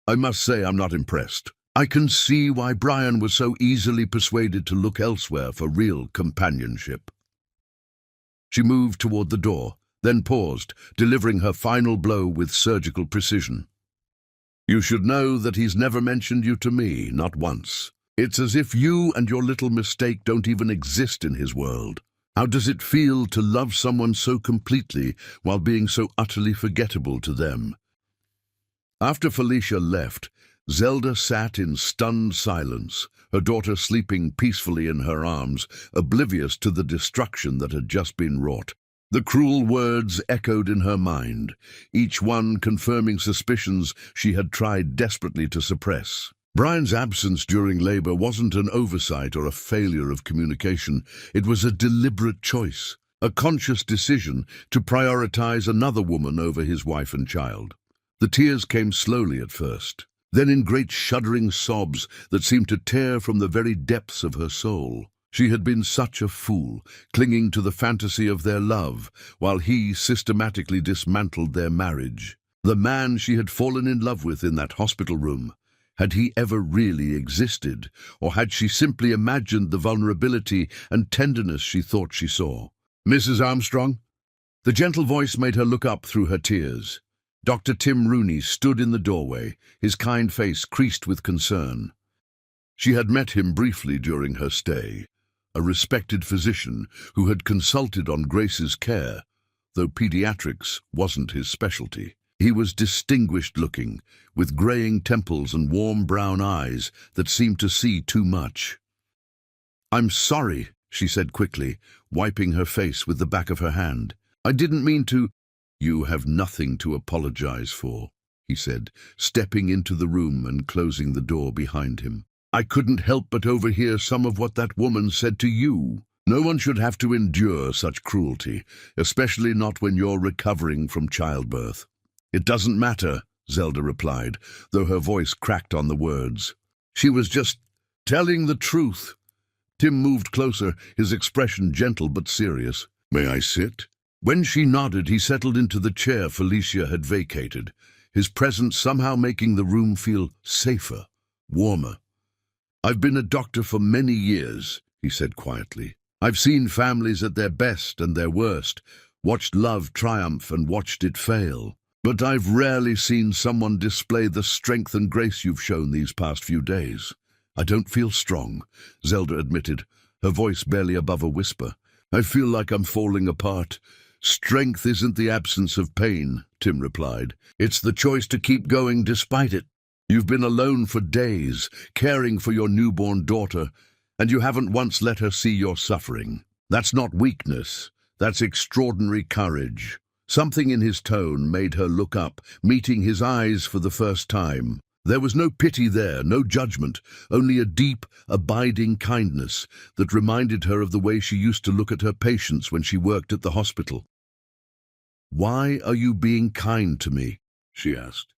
"I must say I'm not impressed. I can see why Brian was so easily persuaded to look elsewhere for real companionship." She moved toward the door, then paused, delivering her final blow with surgical precision. "You should know that he's never mentioned you to me, not once. It's as if you and your little mistake don't even exist in his world. How does it feel to love someone so completely while being so utterly forgettable to them?" After Felicia left, Zelda sat in stunned silence, her daughter sleeping peacefully in her arms, oblivious to the destruction that had just been wrought. The cruel words echoed in her mind, each one confirming suspicions she had tried desperately to suppress. Brian's absence during labor wasn't an oversight or a failure of communication. It was a deliberate choice, a conscious decision to prioritize another woman over his wife and child. The tears came slowly at first, then in great shuddering sobs that seemed to tear from the very depths of her soul. She had been such a fool, clinging to the fantasy of their love, while he systematically dismantled their marriage. The man she had fallen in love with in that hospital room, had he ever really existed, or had she simply imagined the vulnerability and tenderness she thought she saw? "Mrs. Armstrong?" The gentle voice made her look up through her tears. Dr. Tim Rooney stood in the doorway, his kind face creased with concern. She had met him briefly during her stay, a respected physician who had consulted on Grace's care, though pediatrics wasn't his specialty. He was distinguished-looking, with graying temples and warm brown eyes that seemed to see too much. "I'm sorry," she said quickly, wiping her face with the back of her hand. "I didn't mean to—" "You have nothing to apologize for," he said, stepping into the room and closing the door behind him. "I couldn't help but overhear some of what that woman said to you. No one should have to endure such cruelty, especially not when you're recovering from childbirth." "It doesn't matter," Zelda replied, though her voice cracked on the words. "She was just telling the truth." Tim moved closer, his expression gentle but serious. "May I sit?" When she nodded, he settled into the chair Felicia had vacated, his presence somehow making the room feel safer, warmer. "I've been a doctor for many years," he said quietly. "I've seen families at their best and their worst, watched love triumph and watched it fail. But I've rarely seen someone display the strength and grace you've shown these past few days." "I don't feel strong," Zelda admitted, her voice barely above a whisper. "I feel like I'm falling apart, Strength isn't the absence of pain, Tim replied. It's the choice to keep going despite it. You've been alone for days, caring for your newborn daughter, and you haven't once let her see your suffering. That's not weakness. That's extraordinary courage. Something in his tone made her look up, meeting his eyes for the first time. There was no pity there, no judgment, only a deep, abiding kindness that reminded her of the way she used to look at her patients when she worked at the hospital. "Why are you being kind to me?" she asked.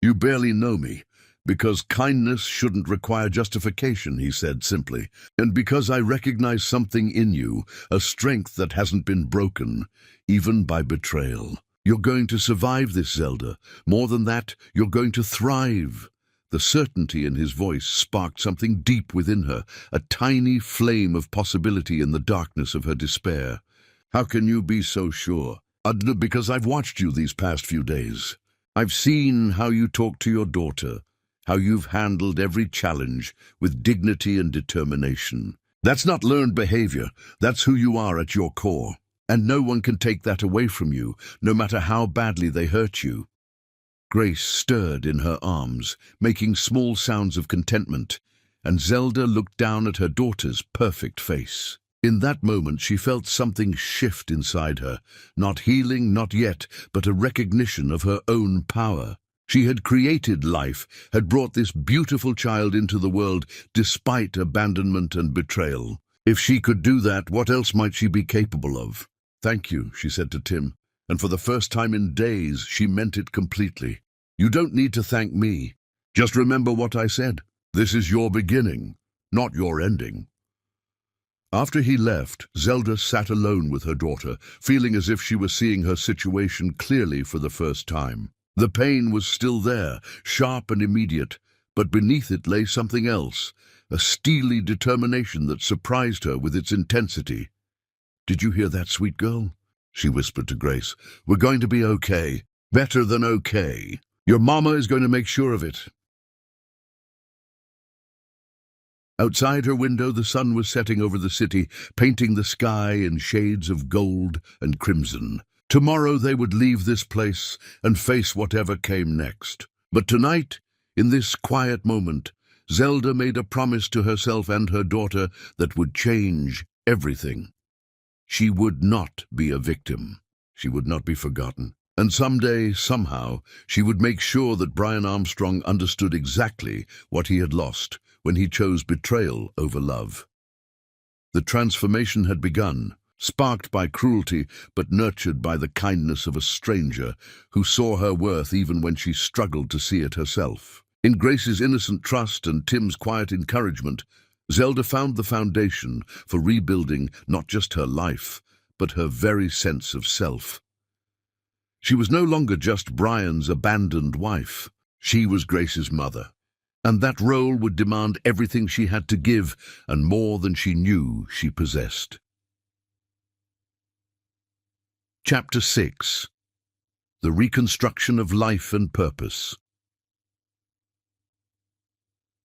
"You barely know me. Because kindness shouldn't require justification," he said simply. "And because I recognize something in you, a strength that hasn't been broken, even by betrayal. You're going to survive this, Zelda. More than that, you're going to thrive." The certainty in his voice sparked something deep within her, a tiny flame of possibility in the darkness of her despair. "How can you be so sure?" "Because I've watched you these past few days. I've seen how you talk to your daughter, how you've handled every challenge with dignity and determination. That's not learned behavior. That's who you are at your core. And no one can take that away from you, no matter how badly they hurt you." Grace stirred in her arms, making small sounds of contentment, and Zelda looked down at her daughter's perfect face. In that moment, she felt something shift inside her, not healing, not yet, but a recognition of her own power. She had created life, had brought this beautiful child into the world despite abandonment and betrayal. If she could do that, what else might she be capable of? "Thank you," she said to Tim, and for the first time in days, she meant it completely. "You don't need to thank me. Just remember what I said. This is your beginning, not your ending." After he left, Zelda sat alone with her daughter, feeling as if she was seeing her situation clearly for the first time. The pain was still there, sharp and immediate, but beneath it lay something else, a steely determination that surprised her with its intensity. "Did you hear that, sweet girl?" she whispered to Grace. "We're going to be okay. Better than okay. Your mama is going to make sure of it." Outside her window, the sun was setting over the city, painting the sky in shades of gold and crimson. Tomorrow they would leave this place and face whatever came next. But tonight, in this quiet moment, Zelda made a promise to herself and her daughter that would change everything. She would not be a victim. She would not be forgotten. And someday, somehow, she would make sure that Brian Armstrong understood exactly what he had lost when he chose betrayal over love. The transformation had begun, sparked by cruelty but nurtured by the kindness of a stranger who saw her worth even when she struggled to see it herself. In Grace's innocent trust and Tim's quiet encouragement, Zelda found the foundation for rebuilding not just her life, but her very sense of self. She was no longer just Brian's abandoned wife. She was Grace's mother, and that role would demand everything she had to give and more than she knew she possessed. Chapter 6. The Reconstruction of Life and Purpose.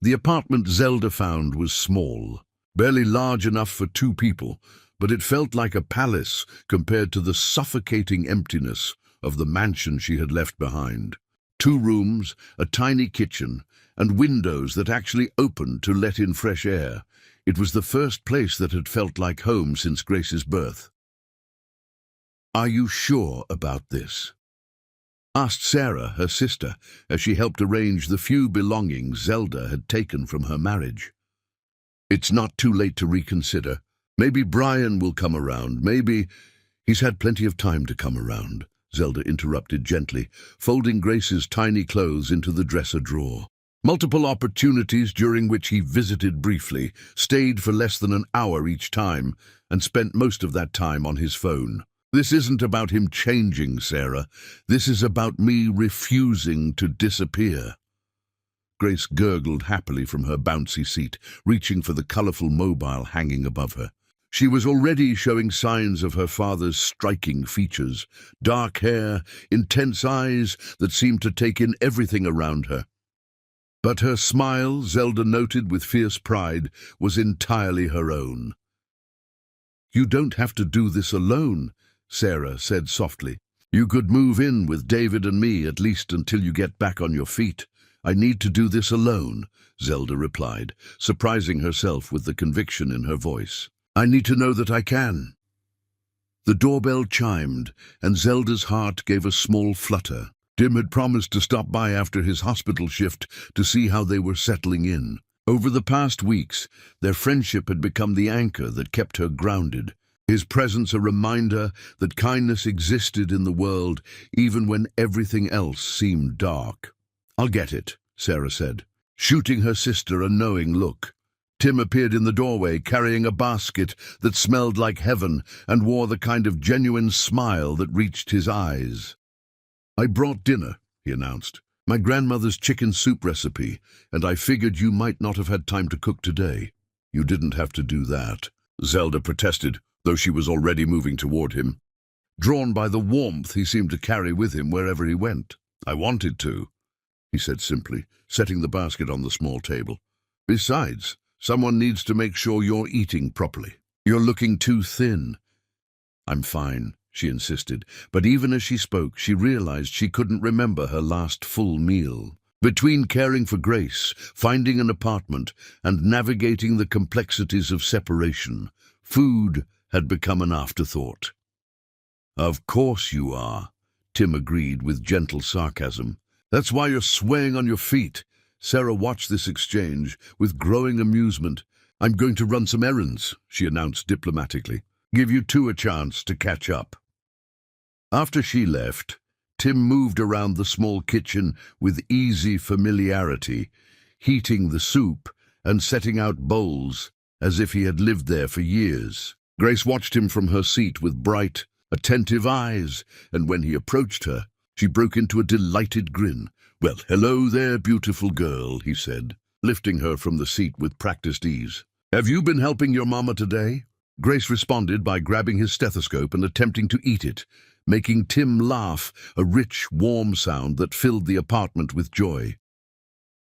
The apartment Zelda found was small, barely large enough for 2 people, but it felt like a palace compared to the suffocating emptiness of the mansion she had left behind. 2 rooms, a tiny kitchen, and windows that actually opened to let in fresh air. It was the first place that had felt like home since Grace's birth. "Are you sure about this?" asked Sarah, her sister, as she helped arrange the few belongings Zelda had taken from her marriage. "It's not too late to reconsider. Maybe Brian will come around, maybe—" "He's had plenty of time to come around," Zelda interrupted gently, folding Grace's tiny clothes into the dresser drawer. "Multiple opportunities during which he visited briefly, stayed for less than an hour each time, and spent most of that time on his phone. This isn't about him changing, Sarah. This is about me refusing to disappear." Grace gurgled happily from her bouncy seat, reaching for the colorful mobile hanging above her. She was already showing signs of her father's striking features: dark hair, intense eyes that seemed to take in everything around her. But her smile, Zelda noted with fierce pride, was entirely her own. "You don't have to do this alone," Sarah said softly. You could move in with David and me at least until you get back on your feet. I need to do this alone, Zelda replied, surprising herself with the conviction in her voice. I need to know that I can. The doorbell chimed, and Zelda's heart gave a small flutter. Tim had promised to stop by after his hospital shift to see how they were settling in. Over the past weeks, their friendship had become the anchor that kept her grounded. His presence a reminder that kindness existed in the world even when everything else seemed dark. I'll get it, Sarah said, shooting her sister a knowing look. Tim appeared in the doorway carrying a basket that smelled like heaven and wore the kind of genuine smile that reached his eyes. I brought dinner, he announced. My grandmother's chicken soup recipe, and I figured you might not have had time to cook today. You didn't have to do that, Zelda protested, though she was already moving toward him. Drawn by the warmth he seemed to carry with him wherever he went. I wanted to, he said simply, setting the basket on the small table. Besides, someone needs to make sure you're eating properly. You're looking too thin. I'm fine, she insisted, but even as she spoke, she realized she couldn't remember her last full meal. Between caring for Grace, finding an apartment, and navigating the complexities of separation, food had become an afterthought. Of course you are, Tim agreed with gentle sarcasm. That's why you're swaying on your feet. Sarah watched this exchange with growing amusement. I'm going to run some errands, she announced diplomatically. Give you two a chance to catch up. After she left, Tim moved around the small kitchen with easy familiarity, heating the soup and setting out bowls as if he had lived there for years. Grace watched him from her seat with bright, attentive eyes, and when he approached her, she broke into a delighted grin. Well, hello there, beautiful girl, he said, lifting her from the seat with practiced ease. Have you been helping your mama today? Grace responded by grabbing his stethoscope and attempting to eat it, making Tim laugh, a rich, warm sound that filled the apartment with joy.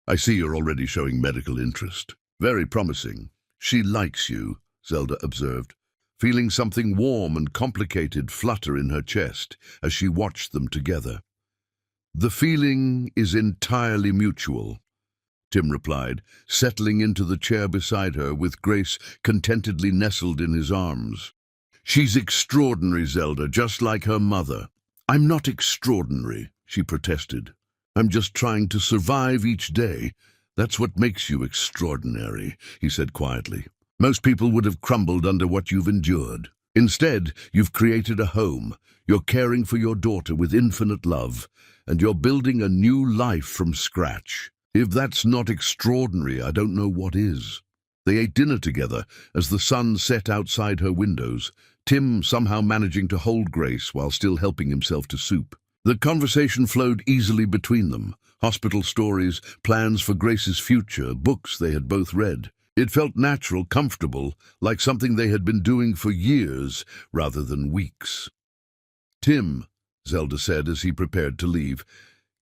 I see you're already showing medical interest. Very promising. She likes you, Zelda observed, feeling something warm and complicated flutter in her chest as she watched them together. The feeling is entirely mutual, Tim replied, settling into the chair beside her with Grace contentedly nestled in his arms. She's extraordinary, Zelda, just like her mother. I'm not extraordinary, she protested. I'm just trying to survive each day. That's what makes you extraordinary, he said quietly. Most people would have crumbled under what you've endured. Instead, you've created a home. You're caring for your daughter with infinite love, and you're building a new life from scratch. If that's not extraordinary, I don't know what is. They ate dinner together as the sun set outside her windows, Tim somehow managing to hold Grace while still helping himself to soup. The conversation flowed easily between them. Hospital stories, plans for Grace's future, books they had both read. It felt natural, comfortable, like something they had been doing for years rather than weeks. Tim, Zelda said as he prepared to leave,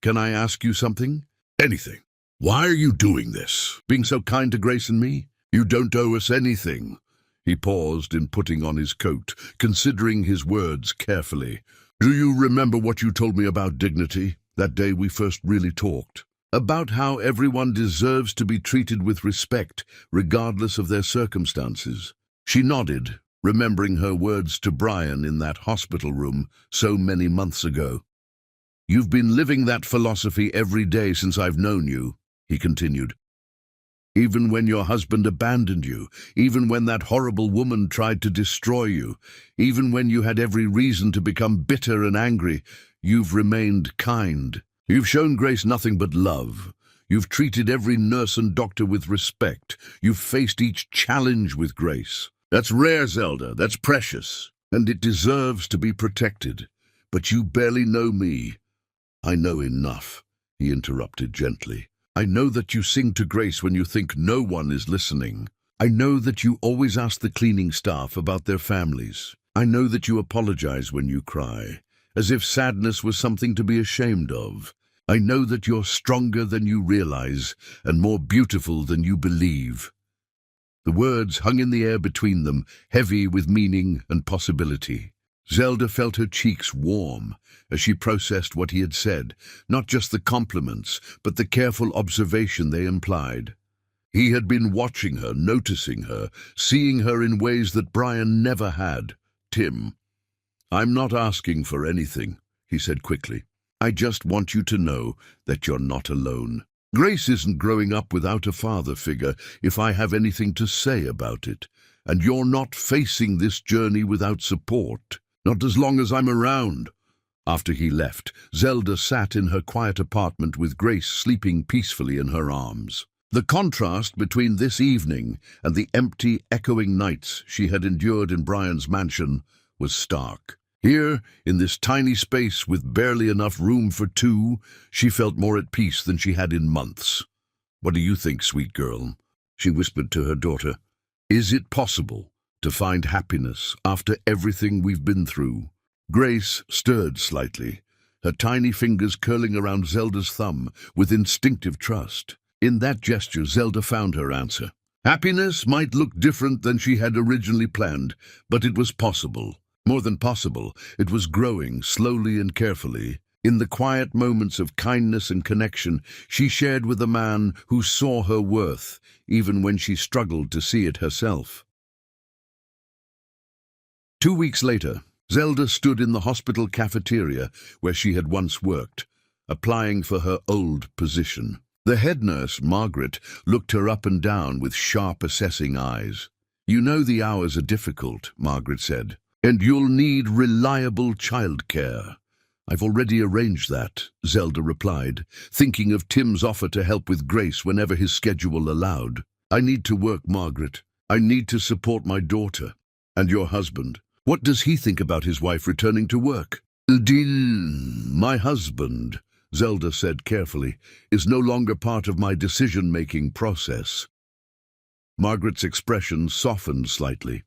can I ask you something? Anything. Why are you doing this? Being so kind to Grace and me? You don't owe us anything. He paused in putting on his coat, considering his words carefully. Do you remember what you told me about dignity, that day we first really talked? About how everyone deserves to be treated with respect, regardless of their circumstances. She nodded, remembering her words to Brian in that hospital room so many months ago. You've been living that philosophy every day since I've known you, he continued. Even when your husband abandoned you, even when that horrible woman tried to destroy you, even when you had every reason to become bitter and angry, you've remained kind. You've shown Grace nothing but love. You've treated every nurse and doctor with respect. You've faced each challenge with grace. That's rare, Zelda. That's precious. And it deserves to be protected. But you barely know me. I know enough, he interrupted gently. I know that you sing to Grace when you think no one is listening. I know that you always ask the cleaning staff about their families. I know that you apologize when you cry, as if sadness was something to be ashamed of. I know that you're stronger than you realize and more beautiful than you believe. The words hung in the air between them, heavy with meaning and possibility. Zelda felt her cheeks warm as she processed what he had said, not just the compliments, but the careful observation they implied. He had been watching her, noticing her, seeing her in ways that Brian never had. "Tim, I'm not asking for anything," he said quickly. "I just want you to know that you're not alone. Grace isn't growing up without a father figure, if I have anything to say about it. And you're not facing this journey without support. Not as long as I'm around." After he left, Zelda sat in her quiet apartment with Grace sleeping peacefully in her arms. The contrast between this evening and the empty, echoing nights she had endured in Brian's mansion was stark. Here, in this tiny space with barely enough room for two, she felt more at peace than she had in months. "What do you think, sweet girl?" she whispered to her daughter. "Is it possible to find happiness after everything we've been through?" Grace stirred slightly, her tiny fingers curling around Zelda's thumb with instinctive trust. In that gesture, Zelda found her answer. Happiness might look different than she had originally planned, but it was possible. More than possible, it was growing slowly and carefully. In the quiet moments of kindness and connection she shared with a man who saw her worth, even when she struggled to see it herself. 2 weeks later, Zelda stood in the hospital cafeteria where she had once worked, applying for her old position. The head nurse, Margaret, looked her up and down with sharp, assessing eyes. "You know the hours are difficult," Margaret said, "and you'll need reliable childcare." "I've already arranged that," Zelda replied, thinking of Tim's offer to help with Grace whenever his schedule allowed. "I need to work, Margaret. I need to support my daughter. And your husband. What does he think about his wife returning to work?" My husband," Zelda said carefully, "is no longer part of my decision-making process." Margaret's expression softened slightly.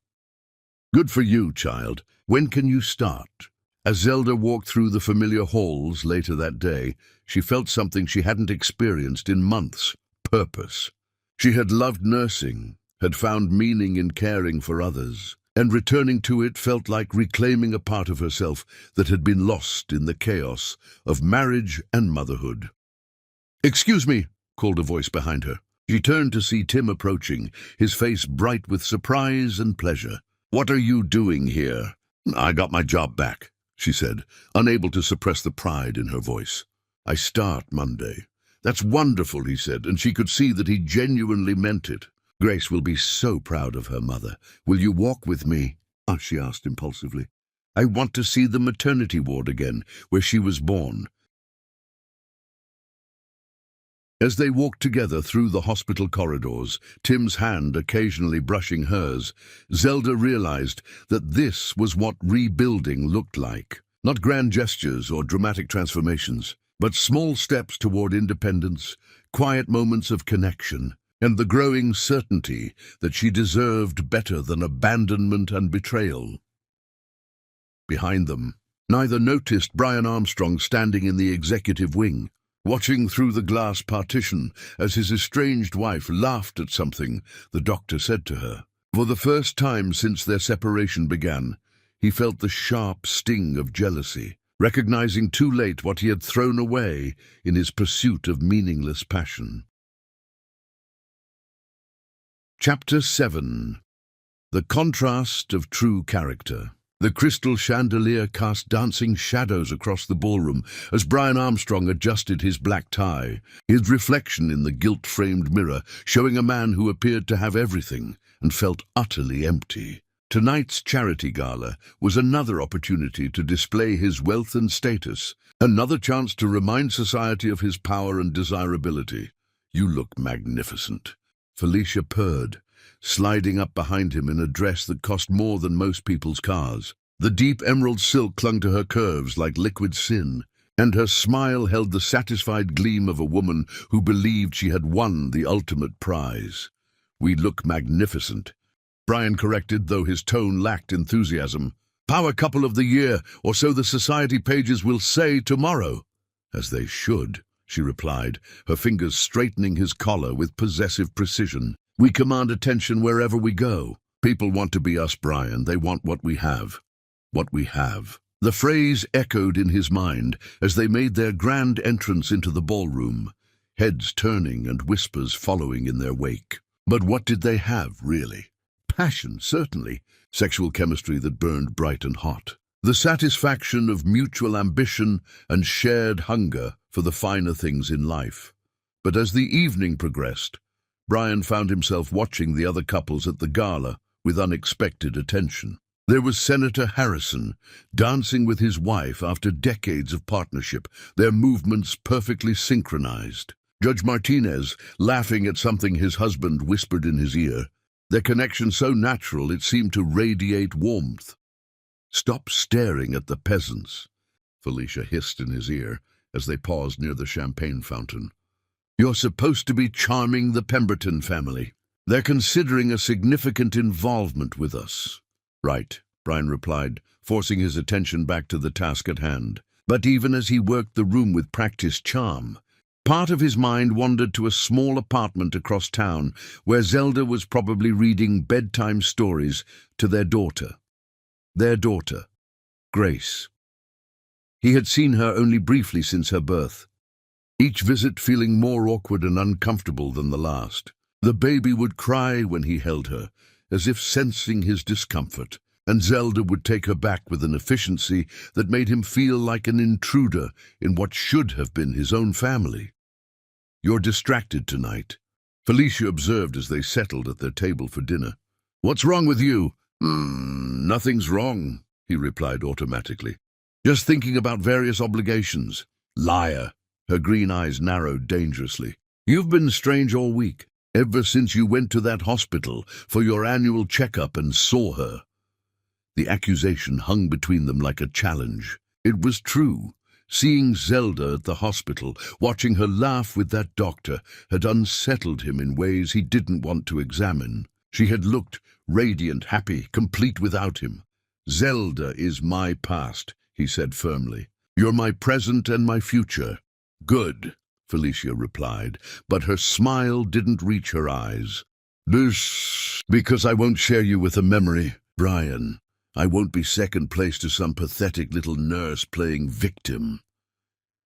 "Good for you, child. When can you start?" As Zelda walked through the familiar halls later that day, she felt something she hadn't experienced in months: purpose. She had loved nursing, had found meaning in caring for others, and returning to it felt like reclaiming a part of herself that had been lost in the chaos of marriage and motherhood. "Excuse me," called a voice behind her. She turned to see Tim approaching, his face bright with surprise and pleasure. "What are you doing here?" "I got my job back," she said, unable to suppress the pride in her voice. "I start Monday." "That's wonderful," he said, and she could see that he genuinely meant it. "Grace will be so proud of her mother. Will you walk with me?" She asked impulsively. "I want to see the maternity ward again, where she was born." As they walked together through the hospital corridors, Tim's hand occasionally brushing hers, Zelda realized that this was what rebuilding looked like. Not grand gestures or dramatic transformations, but small steps toward independence, quiet moments of connection, and the growing certainty that she deserved better than abandonment and betrayal. Behind them, neither noticed Brian Armstrong standing in the executive wing, watching through the glass partition as his estranged wife laughed at something the doctor said to her. For the first time since their separation began, he felt the sharp sting of jealousy, recognizing too late what he had thrown away in his pursuit of meaningless passion. Chapter 7. The Contrast of True Character. The crystal chandelier cast dancing shadows across the ballroom as Brian Armstrong adjusted his black tie, his reflection in the gilt-framed mirror showing a man who appeared to have everything and felt utterly empty. Tonight's charity gala was another opportunity to display his wealth and status, another chance to remind society of his power and desirability. "You look magnificent," Felicia purred, sliding up behind him in a dress that cost more than most people's cars. The deep emerald silk clung to her curves like liquid sin, and her smile held the satisfied gleam of a woman who believed she had won the ultimate prize. "We look magnificent," Brian corrected, though his tone lacked enthusiasm. "Power couple of the year, or so the society pages will say tomorrow." "As they should," she replied, her fingers straightening his collar with possessive precision. "We command attention wherever we go. People want to be us, Brian. They want what we have." what we have." The phrase echoed in his mind as they made their grand entrance into the ballroom, heads turning and whispers following in their wake. But what did they have, really? Passion, certainly. Sexual chemistry that burned bright and hot. The satisfaction of mutual ambition and shared hunger for the finer things in life. But as the evening progressed, Brian found himself watching the other couples at the gala with unexpected attention. There was Senator Harrison, dancing with his wife after decades of partnership, their movements perfectly synchronized. Judge Martinez, laughing at something his husband whispered in his ear, their connection so natural it seemed to radiate warmth. "Stop staring at the peasants," Felicia hissed in his ear as they paused near the champagne fountain. "You're supposed to be charming the Pemberton family. They're considering a significant involvement with us." "Right," Brian replied, forcing his attention back to the task at hand. But even as he worked the room with practiced charm, part of his mind wandered to a small apartment across town where Zelda was probably reading bedtime stories to their daughter. Their daughter, Grace. He had seen her only briefly since her birth, each visit feeling more awkward and uncomfortable than the last. The baby would cry when he held her, as if sensing his discomfort, and Zelda would take her back with an efficiency that made him feel like an intruder in what should have been his own family. "You're distracted tonight," Felicia observed as they settled at their table for dinner. "What's wrong with you?" Nothing's wrong," he replied automatically. "Just thinking about various obligations." "Liar." Her green eyes narrowed dangerously. "You've been strange all week, ever since you went to that hospital for your annual checkup and saw her." The accusation hung between them like a challenge. It was true. Seeing Zelda at the hospital, watching her laugh with that doctor, had unsettled him in ways he didn't want to examine. She had looked radiant, happy, complete without him. "Zelda is my past," he said firmly. "You're my present and my future." "Good," Felicia replied, but her smile didn't reach her eyes. Because I won't share you with a memory, Brian. I won't be second place to some pathetic little nurse playing victim."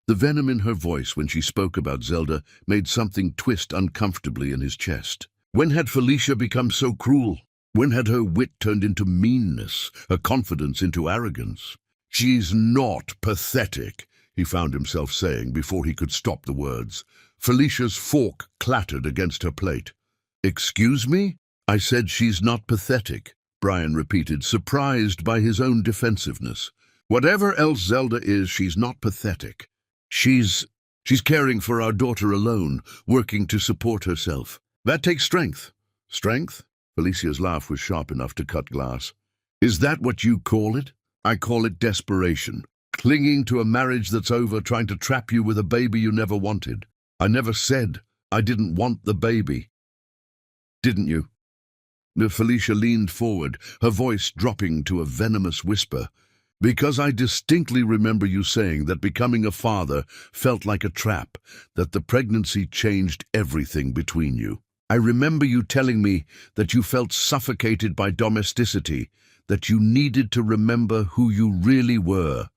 The venom in her voice when she spoke about Zelda made something twist uncomfortably in his chest. When had Felicia become so cruel? When had her wit turned into meanness, her confidence into arrogance? "She's not pathetic," he found himself saying before he could stop the words. Felicia's fork clattered against her plate. "Excuse me? I said she's not pathetic," Brian repeated, surprised by his own defensiveness. "Whatever else Zelda is, she's not pathetic. She's caring for our daughter alone, working to support herself. That takes strength." "Strength?" Felicia's laugh was sharp enough to cut glass. "Is that what you call it? I call it desperation. Clinging to a marriage that's over, trying to trap you with a baby you never wanted. I never said I didn't want the baby. Didn't you?" Felicia leaned forward, her voice dropping to a venomous whisper. "Because I distinctly remember you saying that becoming a father felt like a trap, that the pregnancy changed everything between you. I remember you telling me that you felt suffocated by domesticity, that you needed to remember who you really were."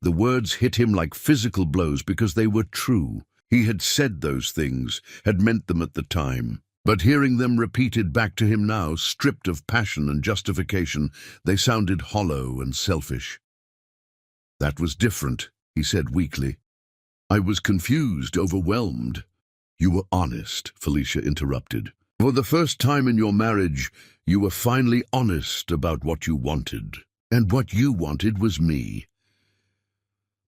The words hit him like physical blows because they were true. He had said those things, had meant them at the time. But hearing them repeated back to him now, stripped of passion and justification, they sounded hollow and selfish. "That was different," he said weakly. "I was confused, overwhelmed." "You were honest," Felicia interrupted. "For the first time in your marriage, you were finally honest about what you wanted. And what you wanted was me."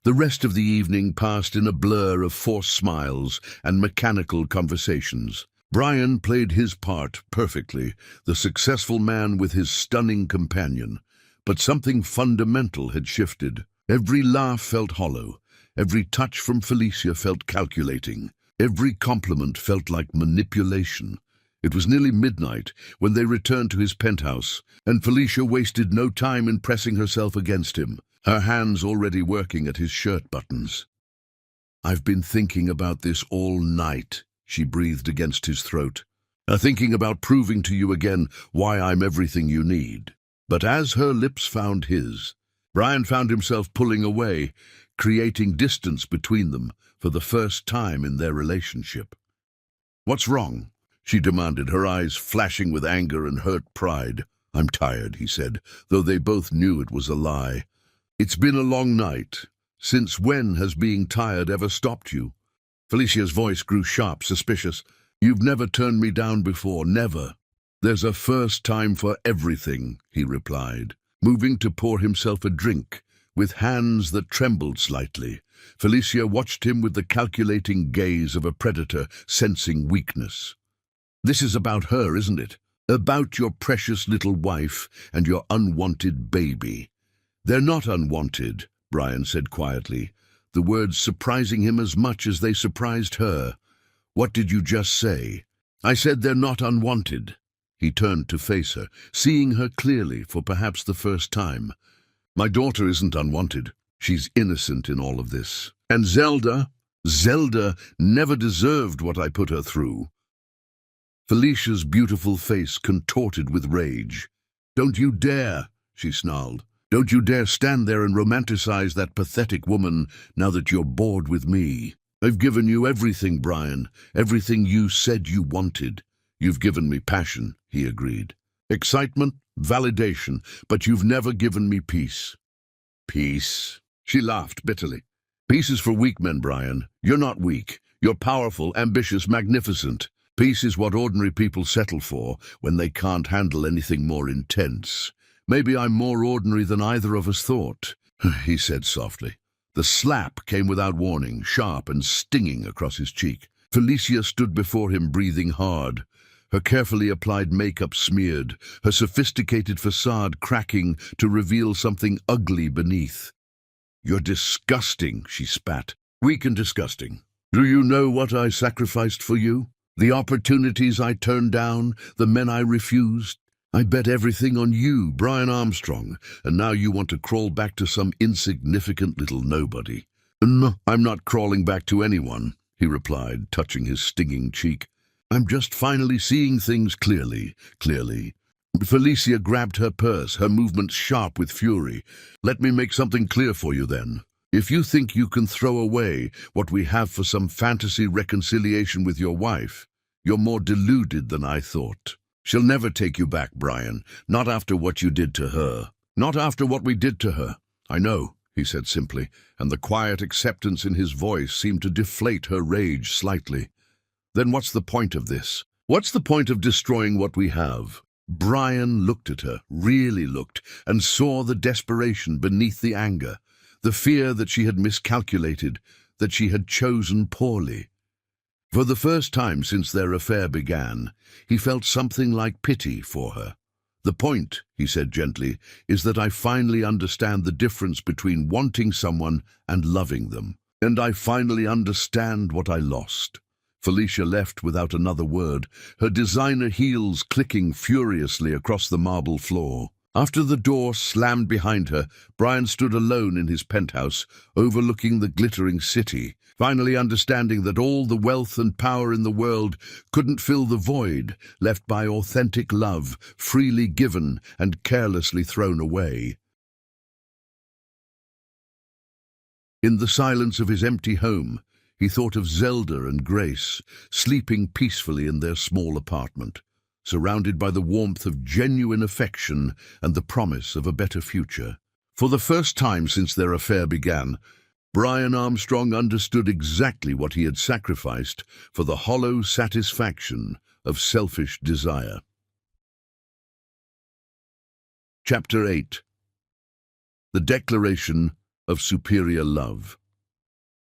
The rest of the evening passed in a blur of forced smiles and mechanical conversations. Brian played his part perfectly, the successful man with his stunning companion. But something fundamental had shifted. Every laugh felt hollow. Every touch from Felicia felt calculating. Every compliment felt like manipulation. It was nearly midnight when they returned to his penthouse, and Felicia wasted no time in pressing herself against him, her hands already working at his shirt buttons. "I've been thinking about this all night," she breathed against his throat. "Thinking about proving to you again why I'm everything you need." But as her lips found his, Brian found himself pulling away, creating distance between them for the first time in their relationship. "What's wrong?" she demanded, her eyes flashing with anger and hurt pride. "I'm tired," he said, though they both knew it was a lie. "It's been a long night. Since when has being tired ever stopped you?" Felicia's voice grew sharp, suspicious. "You've never turned me down before, never." "There's a first time for everything," he replied, moving to pour himself a drink, with hands that trembled slightly. Felicia watched him with the calculating gaze of a predator sensing weakness. "This is about her, isn't it? About your precious little wife and your unwanted baby." "They're not unwanted," Brian said quietly, the words surprising him as much as they surprised her. "What did you just say?" "I said they're not unwanted." He turned to face her, seeing her clearly for perhaps the first time. "My daughter isn't unwanted. She's innocent in all of this. And Zelda never deserved what I put her through." Felicia's beautiful face contorted with rage. "Don't you dare," she snarled. "Don't you dare stand there and romanticize that pathetic woman now that you're bored with me. I've given you everything, Brian, everything you said you wanted." "You've given me passion," he agreed. "Excitement, validation, but you've never given me peace." "Peace?" She laughed bitterly. "Peace is for weak men, Brian. You're not weak. You're powerful, ambitious, magnificent. Peace is what ordinary people settle for when they can't handle anything more intense. Maybe I'm more ordinary than either of us thought," he said softly. The slap came without warning, sharp and stinging across his cheek. Felicia stood before him, breathing hard, her carefully applied makeup smeared, her sophisticated facade cracking to reveal something ugly beneath. "You're disgusting," she spat. "Weak and disgusting. Do you know what I sacrificed for you? The opportunities I turned down, the men I refused. I bet everything on you, Brian Armstrong, and now you want to crawl back to some insignificant little nobody." "I'm not crawling back to anyone," he replied, touching his stinging cheek. "I'm just finally seeing things clearly." Felicia grabbed her purse, her movements sharp with fury. "Let me make something clear for you then. If you think you can throw away what we have for some fantasy reconciliation with your wife, you're more deluded than I thought. She'll never take you back, Brian, not after what you did to her. Not after what we did to her." "I know," he said simply, and the quiet acceptance in his voice seemed to deflate her rage slightly. "Then what's the point of this? What's the point of destroying what we have?" Brian looked at her, really looked, and saw the desperation beneath the anger, the fear that she had miscalculated, that she had chosen poorly. For the first time since their affair began, he felt something like pity for her. "The point," he said gently, "is that I finally understand the difference between wanting someone and loving them. And I finally understand what I lost." Felicia left without another word, her designer heels clicking furiously across the marble floor. After the door slammed behind her, Brian stood alone in his penthouse, overlooking the glittering city, finally understanding that all the wealth and power in the world couldn't fill the void left by authentic love, freely given and carelessly thrown away. In the silence of his empty home, he thought of Zelda and Grace, sleeping peacefully in their small apartment, surrounded by the warmth of genuine affection and the promise of a better future. For the first time since their affair began, Brian Armstrong understood exactly what he had sacrificed for the hollow satisfaction of selfish desire. Chapter 8. The Declaration of Superior Love.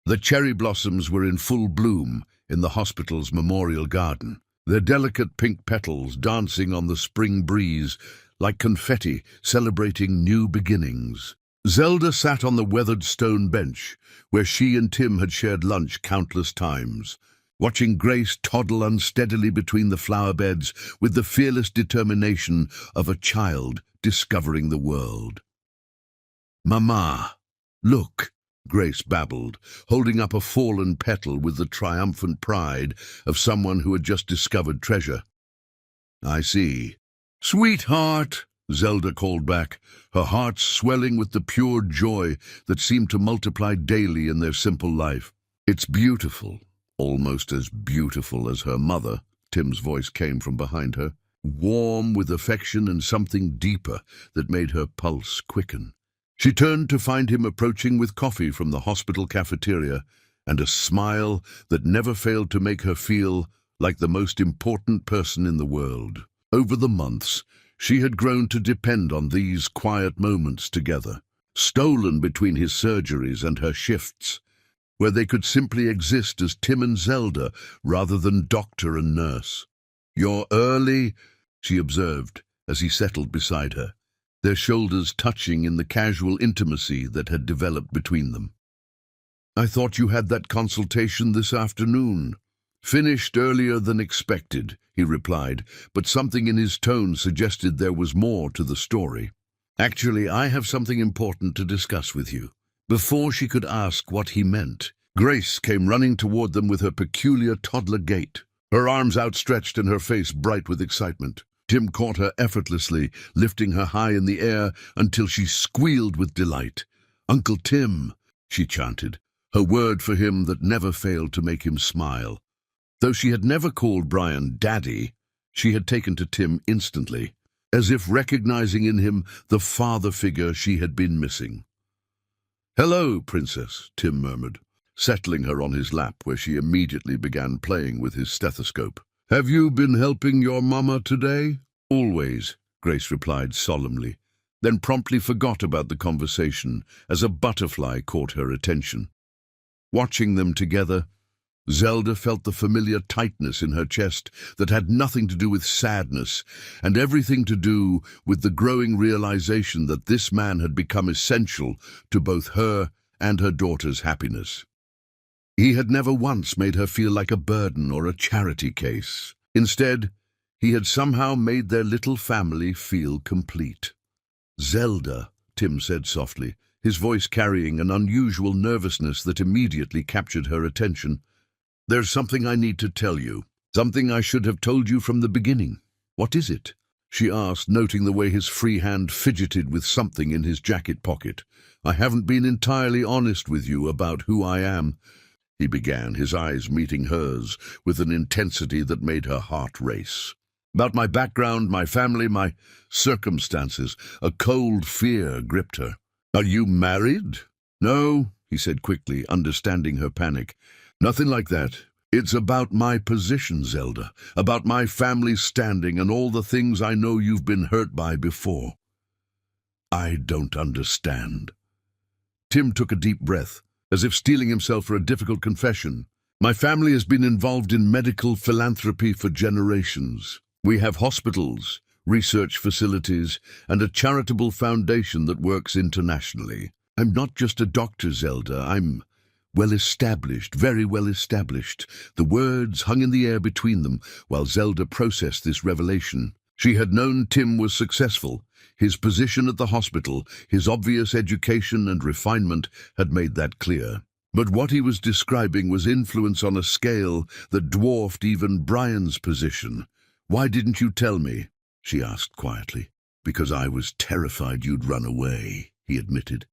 The cherry blossoms were in full bloom in the hospital's memorial garden, their delicate pink petals dancing on the spring breeze like confetti celebrating new beginnings. Zelda sat on the weathered stone bench where she and Tim had shared lunch countless times, watching Grace toddle unsteadily between the flower beds with the fearless determination of a child discovering the world. "Mama, look," Grace babbled, holding up a fallen petal with the triumphant pride of someone who had just discovered treasure. "I see." "Sweetheart," Zelda called back, her heart swelling with the pure joy that seemed to multiply daily in their simple life. "It's beautiful, almost as beautiful as her mother," Tim's voice came from behind her, warm with affection and something deeper that made her pulse quicken. She turned to find him approaching with coffee from the hospital cafeteria and a smile that never failed to make her feel like the most important person in the world. Over the months, she had grown to depend on these quiet moments together, stolen between his surgeries and her shifts, where they could simply exist as Tim and Zelda rather than doctor and nurse. "You're early," she observed as he settled beside her, their shoulders touching in the casual intimacy that had developed between them. "I thought you had that consultation this afternoon." "Finished earlier than expected," he replied, but something in his tone suggested there was more to the story. "Actually, I have something important to discuss with you." Before she could ask what he meant, Grace came running toward them with her peculiar toddler gait, her arms outstretched and her face bright with excitement. Tim caught her effortlessly, lifting her high in the air until she squealed with delight. "Uncle Tim," she chanted, her word for him that never failed to make him smile. Though she had never called Brian Daddy, she had taken to Tim instantly, as if recognizing in him the father figure she had been missing. "Hello, Princess," Tim murmured, settling her on his lap where she immediately began playing with his stethoscope. "Have you been helping your mama today?" "Always," Grace replied solemnly, then promptly forgot about the conversation as a butterfly caught her attention. Watching them together, Zelda felt the familiar tightness in her chest that had nothing to do with sadness and everything to do with the growing realization that this man had become essential to both her and her daughter's happiness. He had never once made her feel like a burden or a charity case. Instead, he had somehow made their little family feel complete. "Zelda," Tim said softly, his voice carrying an unusual nervousness that immediately captured her attention. "There's something I need to tell you. Something I should have told you from the beginning." "What is it?" she asked, noting the way his free hand fidgeted with something in his jacket pocket. "I haven't been entirely honest with you about who I am," he began, his eyes meeting hers with an intensity that made her heart race. "About my background, my family, my circumstances." A cold fear gripped her. "Are you married?" "No," he said quickly, understanding her panic. "Nothing like that. It's about my position, Zelda, about my family's standing and all the things I know you've been hurt by before." "I don't understand." Tim took a deep breath, as if steeling himself for a difficult confession. "My family has been involved in medical philanthropy for generations. We have hospitals, research facilities, and a charitable foundation that works internationally. I'm not just a doctor, Zelda. I'm well established, very well established." The words hung in the air between them while Zelda processed this revelation. She had known Tim was successful. His position at the hospital, his obvious education and refinement had made that clear. But what he was describing was influence on a scale that dwarfed even Brian's position. "Why didn't you tell me?" she asked quietly. "Because I was terrified you'd run away," he admitted.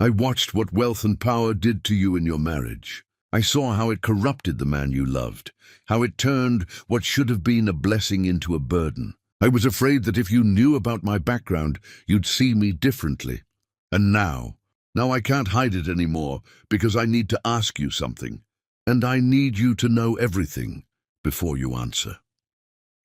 "I watched what wealth and power did to you in your marriage. I saw how it corrupted the man you loved, how it turned what should have been a blessing into a burden. I was afraid that if you knew about my background, you'd see me differently. And now I can't hide it anymore because I need to ask you something. And I need you to know everything before you answer."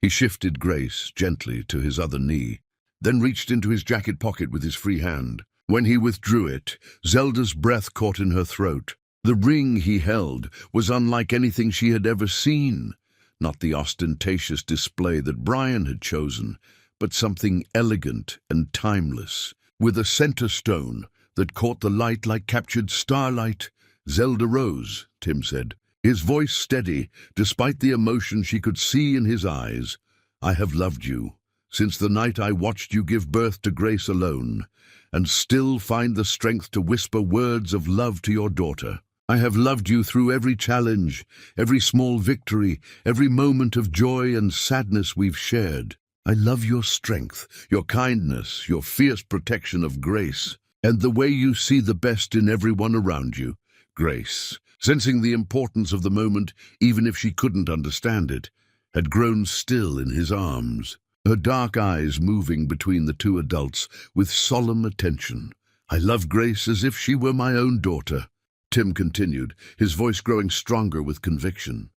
He shifted Grace gently to his other knee, then reached into his jacket pocket with his free hand. When he withdrew it, Zelda's breath caught in her throat. The ring he held was unlike anything she had ever seen. Not the ostentatious display that Brian had chosen, but something elegant and timeless, with a center stone that caught the light like captured starlight. "Zelda Rose," Tim said, his voice steady, despite the emotion she could see in his eyes. "I have loved you since the night I watched you give birth to Grace alone, and still find the strength to whisper words of love to your daughter. I have loved you through every challenge, every small victory, every moment of joy and sadness we've shared." I love your strength, your kindness, your fierce protection of Grace, and the way you see the best in everyone around you. Grace, sensing the importance of the moment, even if she couldn't understand it, had grown still in his arms, her dark eyes moving between the two adults with solemn attention. I love Grace as if she were my own daughter, Tim continued, his voice growing stronger with conviction.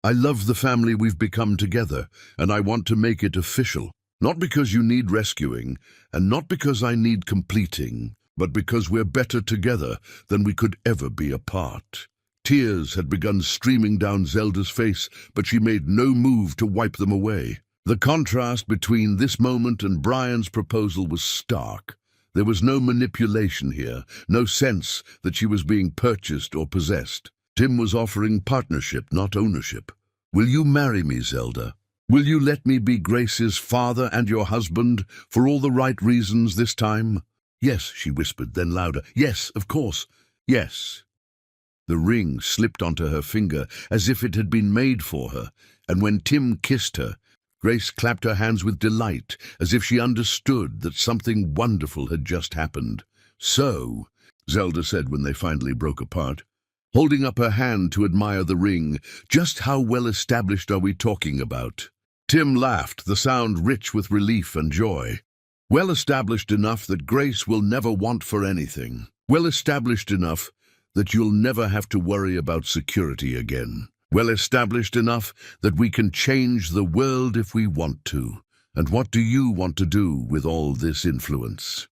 I love the family we've become together, and I want to make it official. Not because you need rescuing, and not because I need completing, but because we're better together than we could ever be apart. Tears had begun streaming down Zelda's face, but she made no move to wipe them away. The contrast between this moment and Brian's proposal was stark. There was no manipulation here, no sense that she was being purchased or possessed. Tim was offering partnership, not ownership. Will you marry me, Zelda? Will you let me be Grace's father and your husband for all the right reasons this time? Yes, she whispered, then louder. Yes, of course. Yes. The ring slipped onto her finger as if it had been made for her, and when Tim kissed her, Grace clapped her hands with delight, as if she understood that something wonderful had just happened. So, Zelda said when they finally broke apart, holding up her hand to admire the ring, just how well established are we talking about? Tim laughed, the sound rich with relief and joy. Well established enough that Grace will never want for anything. Well established enough that you'll never have to worry about security again. Well established enough that we can change the world if we want to. And what do you want to do with all this influence?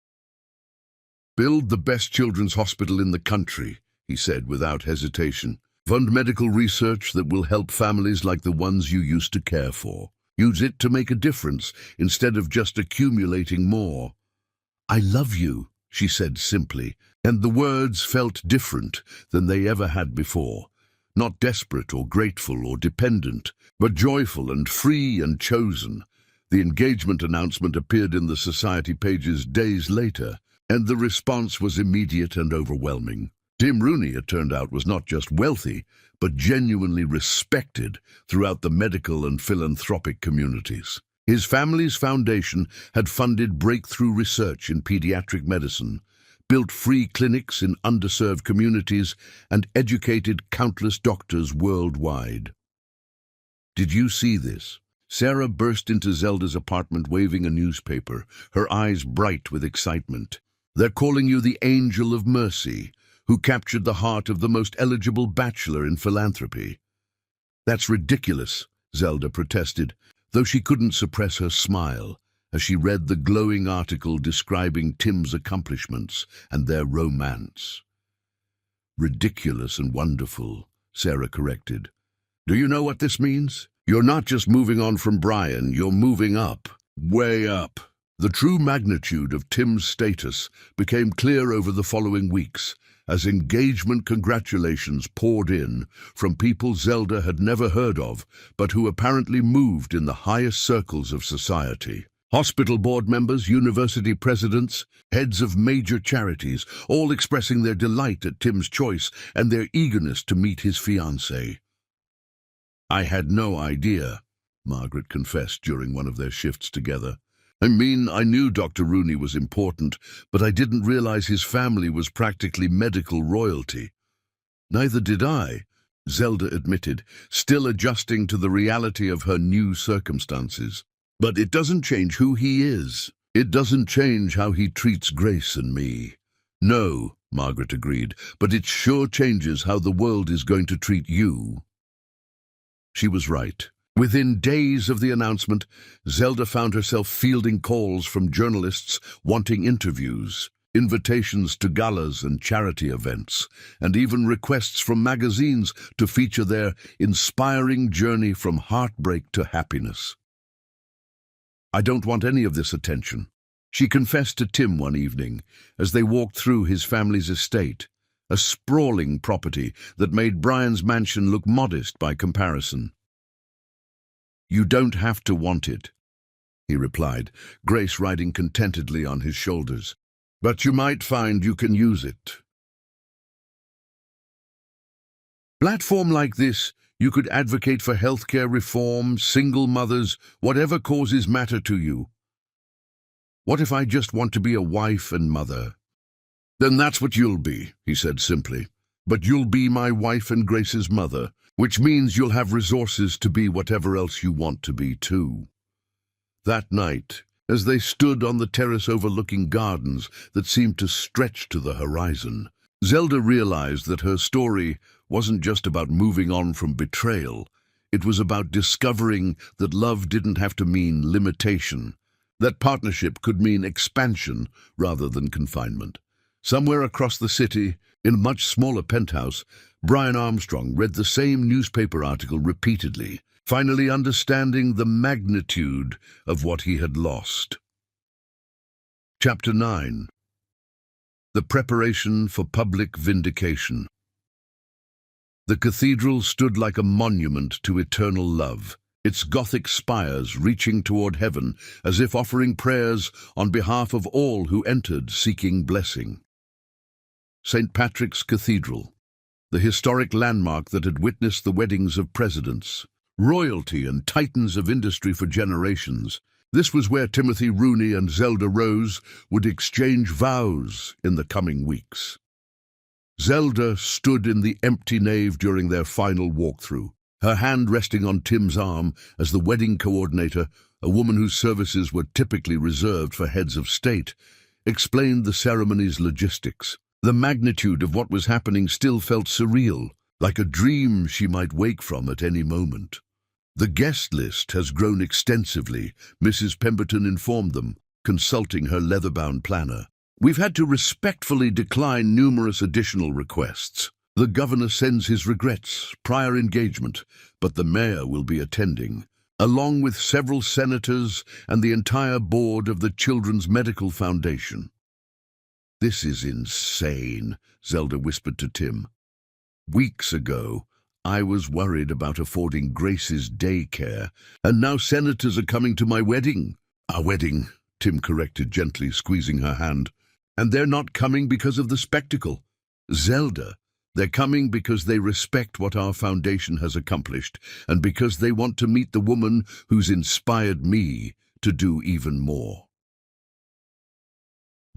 Build the best children's hospital in the country, he said without hesitation. Fund medical research that will help families like the ones you used to care for. Use it to make a difference instead of just accumulating more. I love you, she said simply, and the words felt different than they ever had before. Not desperate or grateful or dependent, but joyful and free and chosen. The engagement announcement appeared in the society pages days later, and the response was immediate and overwhelming. Tim Rooney, it turned out, was not just wealthy, but genuinely respected throughout the medical and philanthropic communities. His family's foundation had funded breakthrough research in pediatric medicine, built free clinics in underserved communities, and educated countless doctors worldwide. Did you see this? Sarah burst into Zelda's apartment waving a newspaper, her eyes bright with excitement. They're calling you the Angel of Mercy, who captured the heart of the most eligible bachelor in philanthropy. That's ridiculous, Zelda protested, though she couldn't suppress her smile as she read the glowing article describing Tim's accomplishments and their romance. Ridiculous and wonderful, Sarah corrected. Do you know what this means? You're not just moving on from Brian, you're moving up, way up. The true magnitude of Tim's status became clear over the following weeks, as engagement congratulations poured in from people Zelda had never heard of, but who apparently moved in the highest circles of society. Hospital board members, university presidents, heads of major charities, all expressing their delight at Tim's choice and their eagerness to meet his fiancée. I had no idea, Margaret confessed during one of their shifts together. I knew Dr. Rooney was important, but I didn't realize his family was practically medical royalty. Neither did I, Zelda admitted, still adjusting to the reality of her new circumstances. But it doesn't change who he is. It doesn't change how he treats Grace and me. No, Margaret agreed, but it sure changes how the world is going to treat you. She was right. Within days of the announcement, Zelda found herself fielding calls from journalists wanting interviews, invitations to galas and charity events, and even requests from magazines to feature their inspiring journey from heartbreak to happiness. I don't want any of this attention, she confessed to Tim one evening as they walked through his family's estate, a sprawling property that made Brian's mansion look modest by comparison. You don't have to want it, he replied, Grace riding contentedly on his shoulders. But you might find you can use it. Platform like this You could advocate for healthcare reform, single mothers, whatever causes matter to you. What if I just want to be a wife and mother? Then that's what you'll be, he said simply. But you'll be my wife and Grace's mother, which means you'll have resources to be whatever else you want to be too. That night, as they stood on the terrace overlooking gardens that seemed to stretch to the horizon, Zelda realized that her story wasn't just about moving on from betrayal. It was about discovering that love didn't have to mean limitation, that partnership could mean expansion rather than confinement. Somewhere across the city, in a much smaller penthouse, Brian Armstrong read the same newspaper article repeatedly, finally understanding the magnitude of what he had lost. Chapter 9. The Preparation for Public Vindication. The cathedral stood like a monument to eternal love, its Gothic spires reaching toward heaven as if offering prayers on behalf of all who entered seeking blessing. St. Patrick's Cathedral, the historic landmark that had witnessed the weddings of presidents, royalty and titans of industry for generations. This was where Timothy Rooney and Zelda Rose would exchange vows in the coming weeks. Zelda stood in the empty nave during their final walkthrough, her hand resting on Tim's arm as the wedding coordinator, a woman whose services were typically reserved for heads of state, explained the ceremony's logistics. The magnitude of what was happening still felt surreal, like a dream she might wake from at any moment. The guest list has grown extensively, Mrs. Pemberton informed them, consulting her leather-bound planner. We've had to respectfully decline numerous additional requests. The governor sends his regrets, prior engagement, but the mayor will be attending, along with several senators and the entire board of the Children's Medical Foundation. This is insane, Zelda whispered to Tim. Weeks ago, I was worried about affording Grace's daycare, and now senators are coming to my wedding. Our wedding, Tim corrected gently, squeezing her hand. And they're not coming because of the spectacle. Zelda, they're coming because they respect what our foundation has accomplished, and because they want to meet the woman who's inspired me to do even more.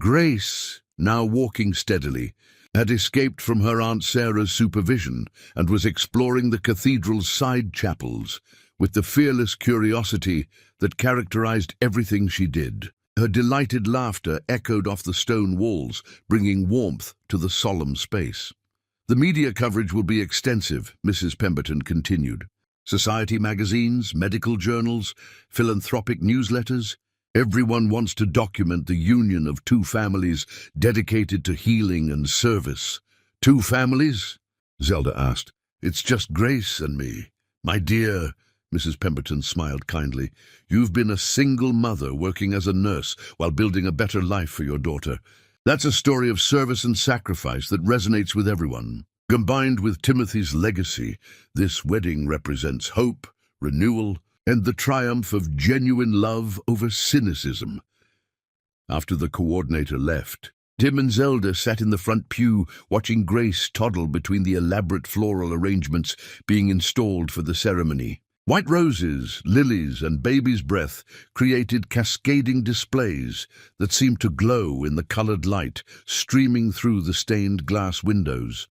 Grace, now walking steadily, had escaped from her Aunt Sarah's supervision and was exploring the cathedral's side chapels with the fearless curiosity that characterized everything she did. Her delighted laughter echoed off the stone walls, bringing warmth to the solemn space. The media coverage will be extensive, Mrs. Pemberton continued. Society magazines, medical journals, philanthropic newsletters. Everyone wants to document the union of two families dedicated to healing and service. Two families? Zelda asked. It's just Grace and me. My dear, Mrs. Pemberton smiled kindly, you've been a single mother working as a nurse while building a better life for your daughter. That's a story of service and sacrifice that resonates with everyone. Combined with Timothy's legacy, this wedding represents hope, renewal, and the triumph of genuine love over cynicism. After the coordinator left, Tim and Zelda sat in the front pew watching Grace toddle between the elaborate floral arrangements being installed for the ceremony. White roses, lilies, and baby's breath created cascading displays that seemed to glow in the colored light streaming through the stained glass windows.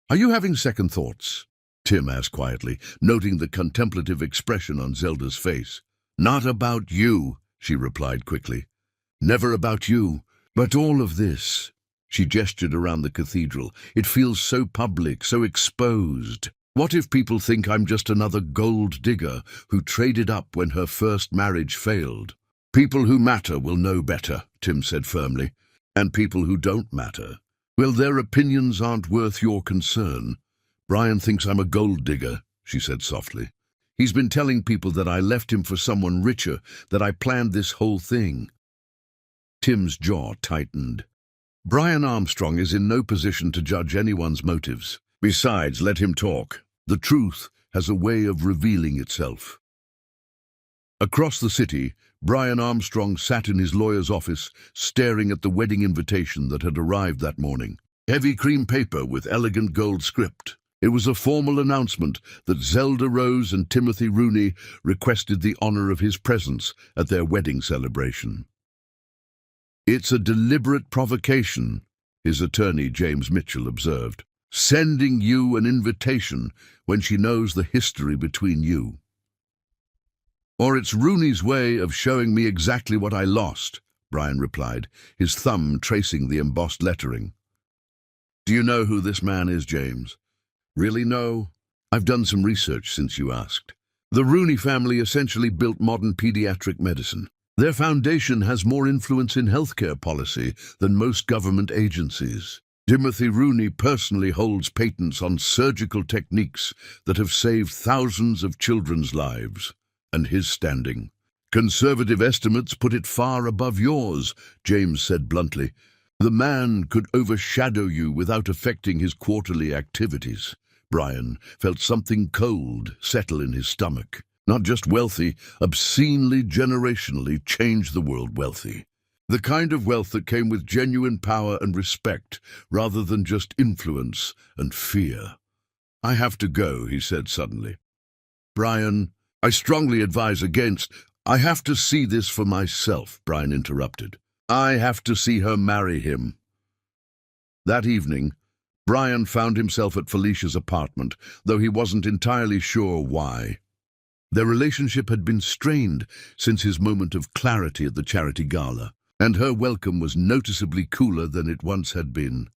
Are you having second thoughts? Tim asked quietly, noting the contemplative expression on Zelda's face. Not about you, she replied quickly. Never about you, but all of this. She gestured around the cathedral. It feels so public, so exposed. What if people think I'm just another gold digger who traded up when her first marriage failed? People who matter will know better, Tim said firmly. And people who don't matter, well, their opinions aren't worth your concern. Brian thinks I'm a gold digger, she said softly. He's been telling people that I left him for someone richer, that I planned this whole thing. Tim's jaw tightened. Brian Armstrong is in no position to judge anyone's motives. Besides, let him talk. The truth has a way of revealing itself. Across the city, Brian Armstrong sat in his lawyer's office, staring at the wedding invitation that had arrived that morning. Heavy cream paper with elegant gold script. It was a formal announcement that Zelda Rose and Timothy Rooney requested the honor of his presence at their wedding celebration. "It's a deliberate provocation," his attorney James Mitchell observed, "sending you an invitation when she knows the history between you." "Or it's Rooney's way of showing me exactly what I lost," Brian replied, his thumb tracing the embossed lettering. "Do you know who this man is, James?" "Really no? I've done some research since you asked. The Rooney family essentially built modern pediatric medicine. Their foundation has more influence in healthcare policy than most government agencies. Timothy Rooney personally holds patents on surgical techniques that have saved thousands of children's lives. And his standing. Conservative estimates put it far above yours," James said bluntly. "The man could overshadow you without affecting his quarterly activities." Brian felt something cold settle in his stomach. Not just wealthy, obscenely, generationally changed the world wealthy. The kind of wealth that came with genuine power and respect, rather than just influence and fear. "I have to go," he said suddenly. "Brian, I strongly advise against—" "I have to see this for myself," Brian interrupted. "I have to see her marry him." That evening, Brian found himself at Felicia's apartment, though he wasn't entirely sure why. Their relationship had been strained since his moment of clarity at the charity gala, and her welcome was noticeably cooler than it once had been.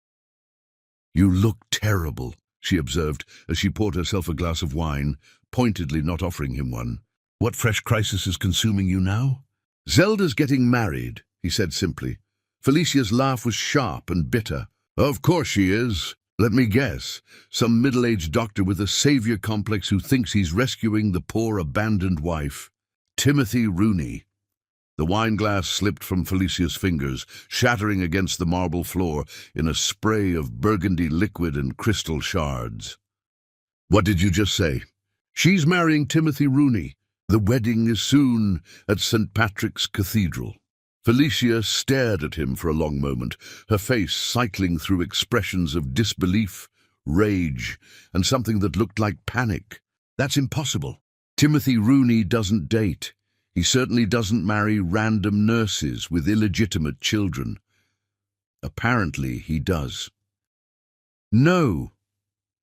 "You look terrible," she observed as she poured herself a glass of wine, pointedly not offering him one. "What fresh crisis is consuming you now?" "Zelda's getting married," he said simply. Felicia's laugh was sharp and bitter. "Of course she is. Let me guess. Some middle-aged doctor with a savior complex who thinks he's rescuing the poor abandoned wife. Timothy Rooney." The wineglass slipped from Felicia's fingers, shattering against the marble floor in a spray of burgundy liquid and crystal shards. "What did you just say?" "She's marrying Timothy Rooney. The wedding is soon at St. Patrick's Cathedral." Felicia stared at him for a long moment, her face cycling through expressions of disbelief, rage, and something that looked like panic. "That's impossible. Timothy Rooney doesn't date. He certainly doesn't marry random nurses with illegitimate children." "Apparently he does." "No,"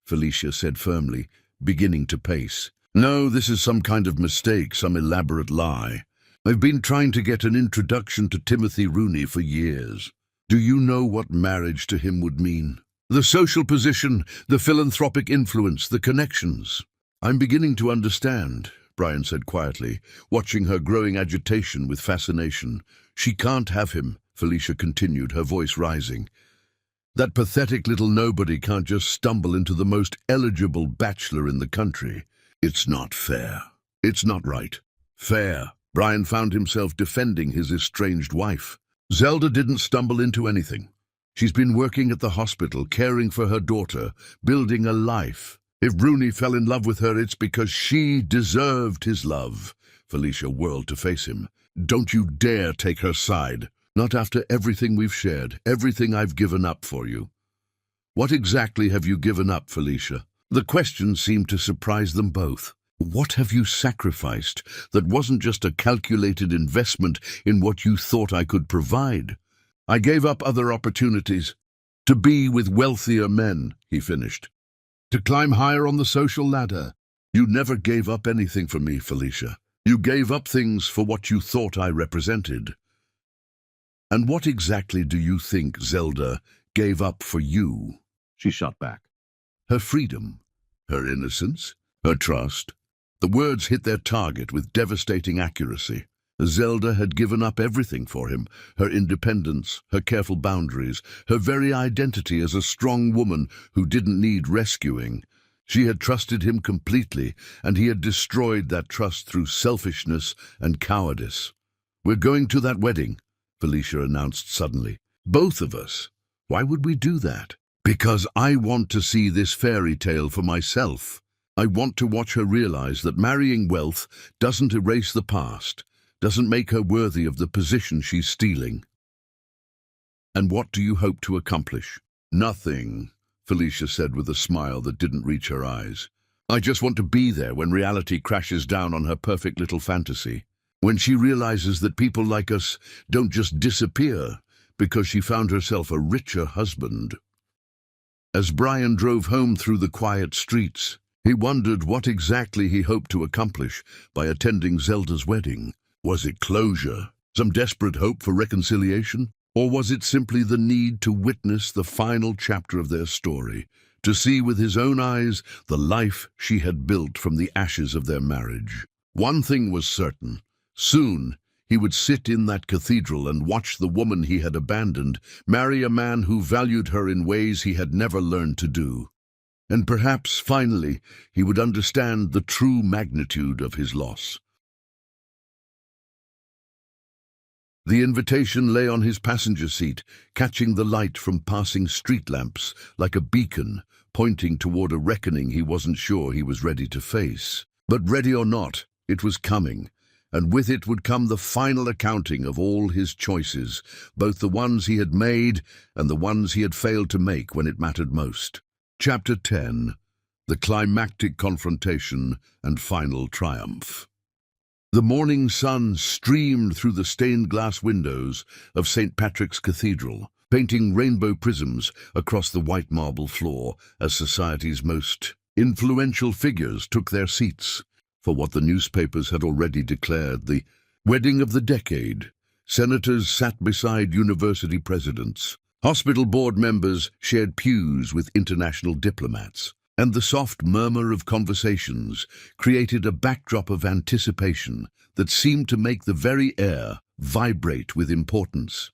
Felicia said firmly, beginning to pace. "No, this is some kind of mistake, some elaborate lie. I've been trying to get an introduction to Timothy Rooney for years. Do you know what marriage to him would mean? The social position, the philanthropic influence, the connections." "I'm beginning to understand," Brian said quietly, watching her growing agitation with fascination. "She can't have him," Felicia continued, her voice rising. "That pathetic little nobody can't just stumble into the most eligible bachelor in the country. It's not fair. It's not right." "Fair." Brian found himself defending his estranged wife. "Zelda didn't stumble into anything. She's been working at the hospital, caring for her daughter, building a life. If Rooney fell in love with her, it's because she deserved his love." Felicia whirled to face him. "Don't you dare take her side. Not after everything we've shared, everything I've given up for you." "What exactly have you given up, Felicia?" The question seemed to surprise them both. "What have you sacrificed that wasn't just a calculated investment in what you thought I could provide?" "I gave up other opportunities. To be with wealthier men," he finished. "To climb higher on the social ladder." "You never gave up anything for me, Felicia. You gave up things for what you thought I represented." "And what exactly do you think Zelda gave up for you?" She shot back. "Her freedom, her innocence, her trust." The words hit their target with devastating accuracy. Zelda had given up everything for him, her independence, her careful boundaries, her very identity as a strong woman who didn't need rescuing. She had trusted him completely, and he had destroyed that trust through selfishness and cowardice. "We're going to that wedding," Felicia announced suddenly. "Both of us. Why would we do that?" "Because I want to see this fairy tale for myself. I want to watch her realize that marrying wealth doesn't erase the past, doesn't make her worthy of the position she's stealing." "And what do you hope to accomplish?" "Nothing," Felicia said with a smile that didn't reach her eyes. I just want to be there when reality crashes down on her perfect little fantasy. When she realizes that people like us don't just disappear because she found herself a richer husband. As Brian drove home through the quiet streets, he wondered what exactly he hoped to accomplish by attending Zelda's wedding. Was it closure, some desperate hope for reconciliation? Or was it simply the need to witness the final chapter of their story, to see with his own eyes the life she had built from the ashes of their marriage? One thing was certain. Soon, he would sit in that cathedral and watch the woman he had abandoned marry a man who valued her in ways he had never learned to do. And perhaps, finally, he would understand the true magnitude of his loss. The invitation lay on his passenger seat, catching the light from passing street lamps like a beacon, pointing toward a reckoning he wasn't sure he was ready to face. But ready or not, it was coming, and with it would come the final accounting of all his choices, both the ones he had made and the ones he had failed to make when it mattered most. Chapter 10. The Climactic Confrontation and Final Triumph. The morning sun streamed through the stained glass windows of St. Patrick's Cathedral, painting rainbow prisms across the white marble floor as society's most influential figures took their seats for what the newspapers had already declared the wedding of the decade. Senators sat beside university presidents. Hospital board members shared pews with international diplomats. And the soft murmur of conversations created a backdrop of anticipation that seemed to make the very air vibrate with importance.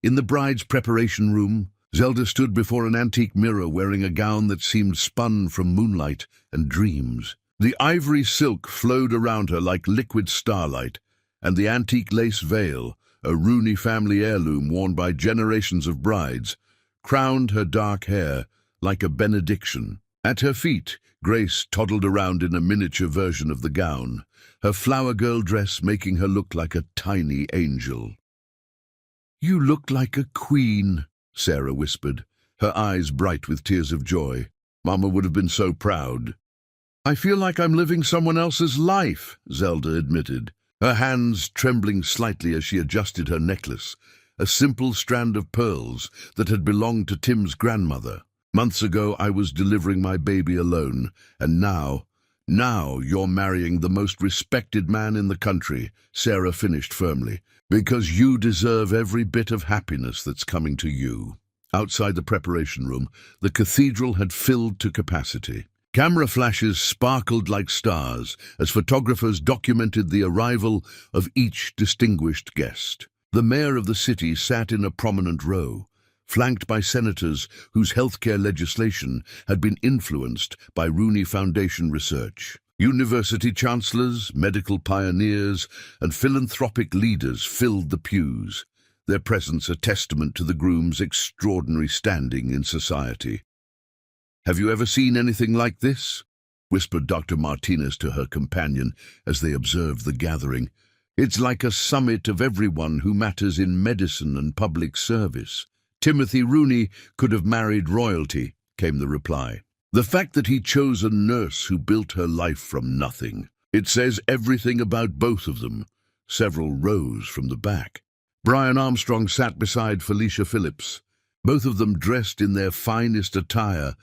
In the bride's preparation room, Zelda stood before an antique mirror wearing a gown that seemed spun from moonlight and dreams. The ivory silk flowed around her like liquid starlight, and the antique lace veil, a Rooney family heirloom worn by generations of brides, crowned her dark hair like a benediction. At her feet, Grace toddled around in a miniature version of the gown, her flower girl dress making her look like a tiny angel. "You look like a queen," Sarah whispered, her eyes bright with tears of joy. Mama would have been so proud. "I feel like I'm living someone else's life," Zelda admitted, her hands trembling slightly as she adjusted her necklace, a simple strand of pearls that had belonged to Tim's grandmother. "Months ago I was delivering my baby alone, and now you're marrying the most respected man in the country," Sarah finished firmly, "because you deserve every bit of happiness that's coming to you." Outside the preparation room, the cathedral had filled to capacity. Camera flashes sparkled like stars as photographers documented the arrival of each distinguished guest. The mayor of the city sat in a prominent row, flanked by senators whose healthcare legislation had been influenced by Rooney Foundation research. University chancellors, medical pioneers, and philanthropic leaders filled the pews, their presence a testament to the groom's extraordinary standing in society. "Have you ever seen anything like this?" whispered Dr. Martinez to her companion as they observed the gathering. "It's like a summit of everyone who matters in medicine and public service." "Timothy Rooney could have married royalty," came the reply. "The fact that he chose a nurse who built her life from nothing. It says everything about both of them." Several rose from the back. Brian Armstrong sat beside Felicia Phillips, both of them dressed in their finest attire,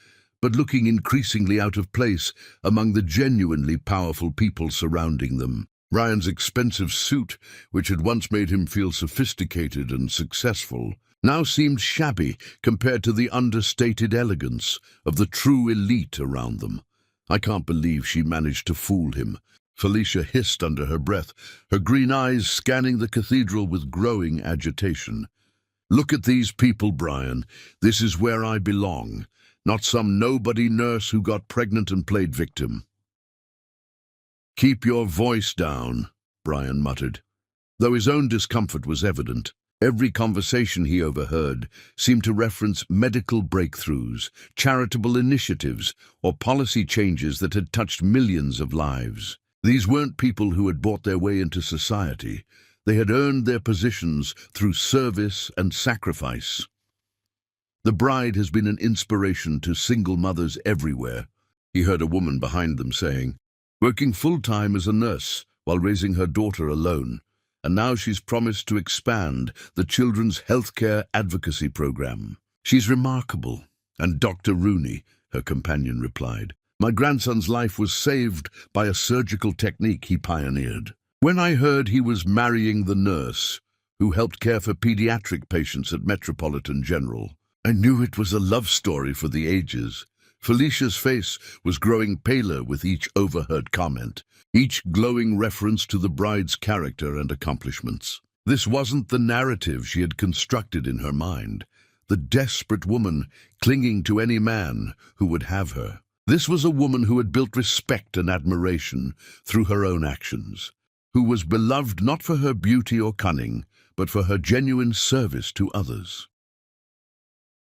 but looking increasingly out of place among the genuinely powerful people surrounding them. Brian's expensive suit, which had once made him feel sophisticated and successful, now seemed shabby compared to the understated elegance of the true elite around them. "I can't believe she managed to fool him," Felicia hissed under her breath, her green eyes scanning the cathedral with growing agitation. "Look at these people, Brian. This is where I belong, not some nobody nurse who got pregnant and played victim." "Keep your voice down," Brian muttered. Though his own discomfort was evident, every conversation he overheard seemed to reference medical breakthroughs, charitable initiatives, or policy changes that had touched millions of lives. These weren't people who had bought their way into society. They had earned their positions through service and sacrifice. The bride has been an inspiration to single mothers everywhere. He heard a woman behind them saying, working full-time as a nurse while raising her daughter alone, and now she's promised to expand the children's healthcare advocacy program. She's remarkable. And Dr. Rooney, her companion replied, my grandson's life was saved by a surgical technique he pioneered. When I heard he was marrying the nurse who helped care for pediatric patients at Metropolitan General, I knew it was a love story for the ages. Felicia's face was growing paler with each overheard comment, each glowing reference to the bride's character and accomplishments. This wasn't the narrative she had constructed in her mind, the desperate woman clinging to any man who would have her. This was a woman who had built respect and admiration through her own actions, who was beloved not for her beauty or cunning, but for her genuine service to others.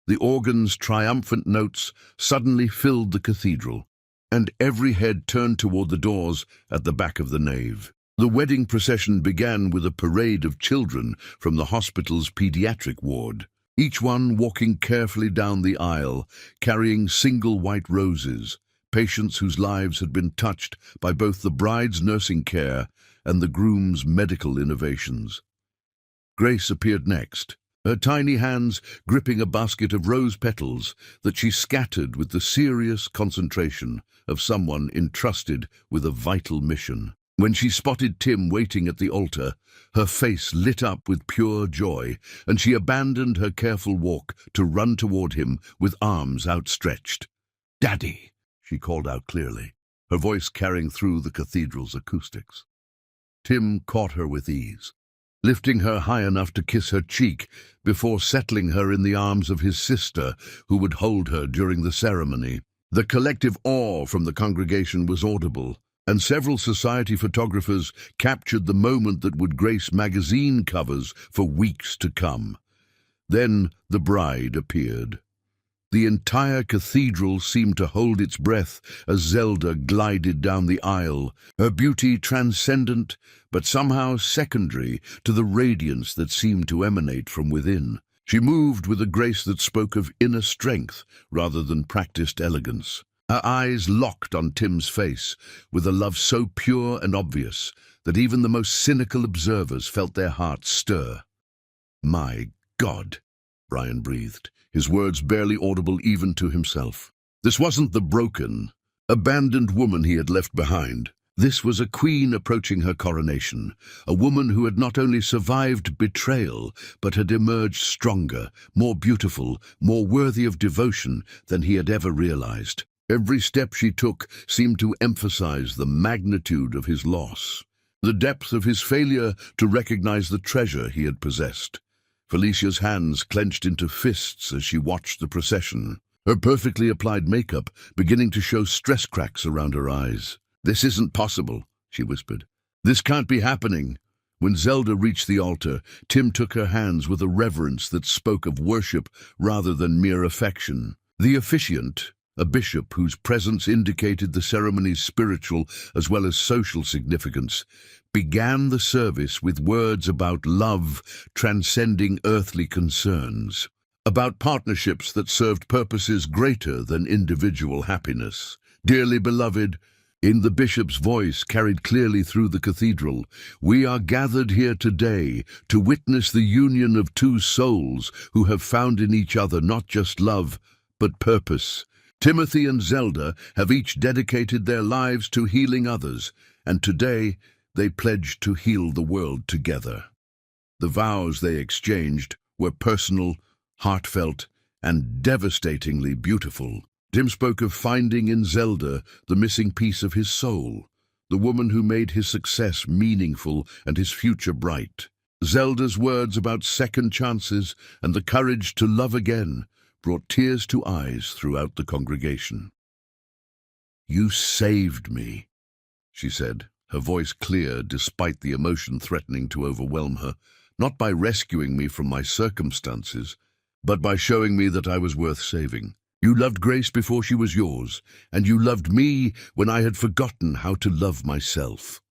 The organ's triumphant notes suddenly filled the cathedral, and every head turned toward the doors at the back of the nave. The wedding procession began with a parade of children from the hospital's pediatric ward, each one walking carefully down the aisle, carrying single white roses, patients whose lives had been touched by both the bride's nursing care and the groom's medical innovations. Grace appeared next, her tiny hands gripping a basket of rose petals that she scattered with the serious concentration of someone entrusted with a vital mission. When she spotted Tim waiting at the altar, her face lit up with pure joy, and she abandoned her careful walk to run toward him with arms outstretched. "Daddy," she called out clearly, her voice carrying through the cathedral's acoustics. Tim caught her with ease, lifting her high enough to kiss her cheek before settling her in the arms of his sister, who would hold her during the ceremony. The collective awe from the congregation was audible, and several society photographers captured the moment that would grace magazine covers for weeks to come. Then the bride appeared. The entire cathedral seemed to hold its breath as Zelda glided down the aisle, her beauty transcendent but somehow secondary to the radiance that seemed to emanate from within. She moved with a grace that spoke of inner strength rather than practiced elegance. Her eyes locked on Tim's face with a love so pure and obvious that even the most cynical observers felt their hearts stir. "My God," Brian breathed, his words barely audible even to himself. This wasn't the broken, abandoned woman he had left behind. This was a queen approaching her coronation, a woman who had not only survived betrayal, but had emerged stronger, more beautiful, more worthy of devotion than he had ever realized. Every step she took seemed to emphasize the magnitude of his loss, the depth of his failure to recognize the treasure he had possessed. Felicia's hands clenched into fists as she watched the procession, her perfectly applied makeup beginning to show stress cracks around her eyes. "This isn't possible," she whispered. "This can't be happening." When Zelda reached the altar, Tim took her hands with a reverence that spoke of worship rather than mere affection. The officiant, a bishop whose presence indicated the ceremony's spiritual as well as social significance, began the service with words about love transcending earthly concerns, about partnerships that served purposes greater than individual happiness. "Dearly beloved," in the bishop's voice carried clearly through the cathedral, "we are gathered here today to witness the union of two souls who have found in each other not just love, but purpose. Timothy and Zelda have each dedicated their lives to healing others, and today they pledged to heal the world together." The vows they exchanged were personal, heartfelt, and devastatingly beautiful. Tim spoke of finding in Zelda the missing piece of his soul, the woman who made his success meaningful and his future bright. Zelda's words about second chances and the courage to love again brought tears to eyes throughout the congregation. "You saved me," she said, her voice clear despite the emotion threatening to overwhelm her, "not by rescuing me from my circumstances, but by showing me that I was worth saving. You loved Grace before she was yours, and you loved me when I had forgotten how to love myself."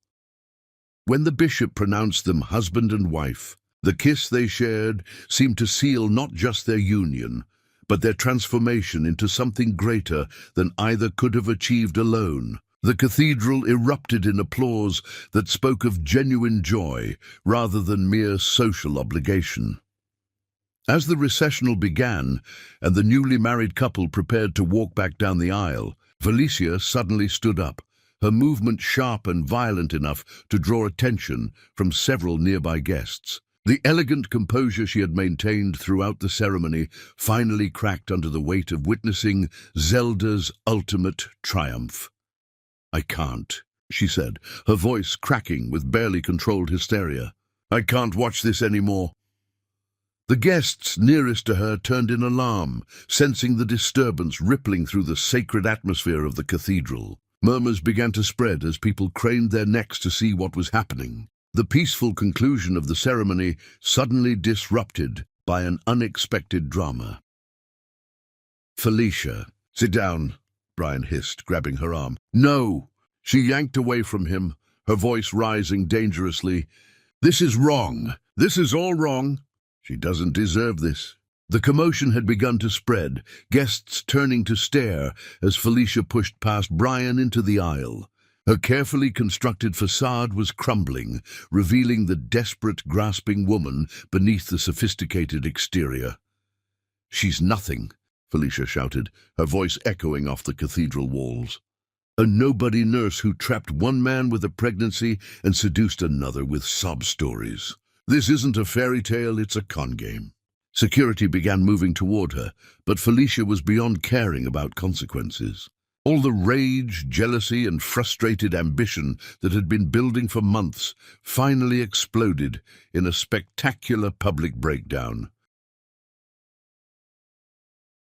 When the bishop pronounced them husband and wife, the kiss they shared seemed to seal not just their union, but their transformation into something greater than either could have achieved alone. The cathedral erupted in applause that spoke of genuine joy rather than mere social obligation. As the recessional began and the newly married couple prepared to walk back down the aisle, Felicia suddenly stood up, her movement sharp and violent enough to draw attention from several nearby guests. The elegant composure she had maintained throughout the ceremony finally cracked under the weight of witnessing Zelda's ultimate triumph. "I can't," she said, her voice cracking with barely controlled hysteria. "I can't watch this anymore." The guests nearest to her turned in alarm, sensing the disturbance rippling through the sacred atmosphere of the cathedral. Murmurs began to spread as people craned their necks to see what was happening. The peaceful conclusion of the ceremony suddenly disrupted by an unexpected drama. "Felicia, sit down," Brian hissed, grabbing her arm. "No!" She yanked away from him, her voice rising dangerously. "This is wrong. This is all wrong. She doesn't deserve this." The commotion had begun to spread, guests turning to stare as Felicia pushed past Brian into the aisle. Her carefully constructed facade was crumbling, revealing the desperate, grasping woman beneath the sophisticated exterior. "She's nothing," Felicia shouted, her voice echoing off the cathedral walls. "A nobody nurse who trapped one man with a pregnancy and seduced another with sob stories. This isn't a fairy tale, it's a con game." Security began moving toward her, but Felicia was beyond caring about consequences. All the rage, jealousy, and frustrated ambition that had been building for months finally exploded in a spectacular public breakdown.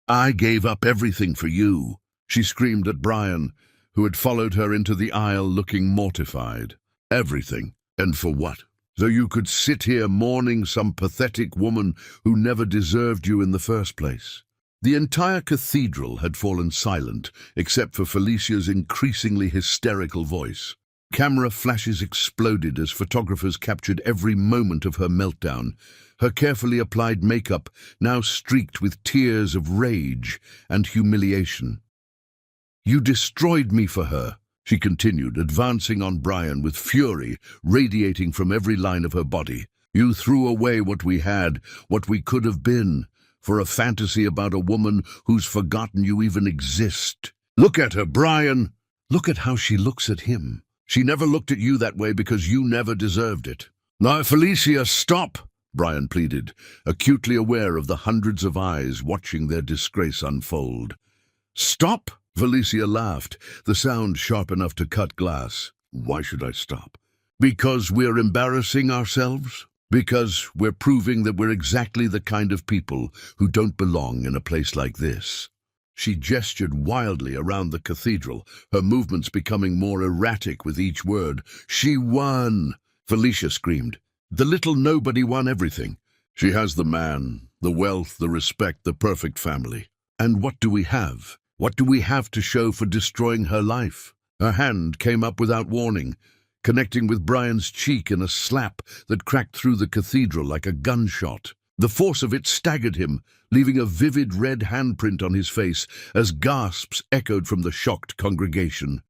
"I gave up everything for you," she screamed at Brian, who had followed her into the aisle looking mortified. "Everything? And for what? So you could sit here mourning some pathetic woman who never deserved you in the first place." The entire cathedral had fallen silent, except for Felicia's increasingly hysterical voice. Camera flashes exploded as photographers captured every moment of her meltdown, her carefully applied makeup now streaked with tears of rage and humiliation. "You destroyed me for her," she continued, advancing on Brian with fury radiating from every line of her body. "You threw away what we had, what we could have been, for a fantasy about a woman who's forgotten you even exist. Look at her, Brian! Look at how she looks at him. She never looked at you that way because you never deserved it." "Now, Felicia, stop!" Brian pleaded, acutely aware of the hundreds of eyes watching their disgrace unfold. "Stop?" Felicia laughed, the sound sharp enough to cut glass. "Why should I stop?" "Because we're embarrassing ourselves. Because we're proving that we're exactly the kind of people who don't belong in a place like this." She gestured wildly around the cathedral, her movements becoming more erratic with each word. "She won!" Felicia screamed. "The little nobody won everything. She has the man, the wealth, the respect, the perfect family. And what do we have? What do we have to show for destroying her life?" Her hand came up without warning, connecting with Brian's cheek in a slap that cracked through the cathedral like a gunshot. The force of it staggered him, leaving a vivid red handprint on his face as gasps echoed from the shocked congregation.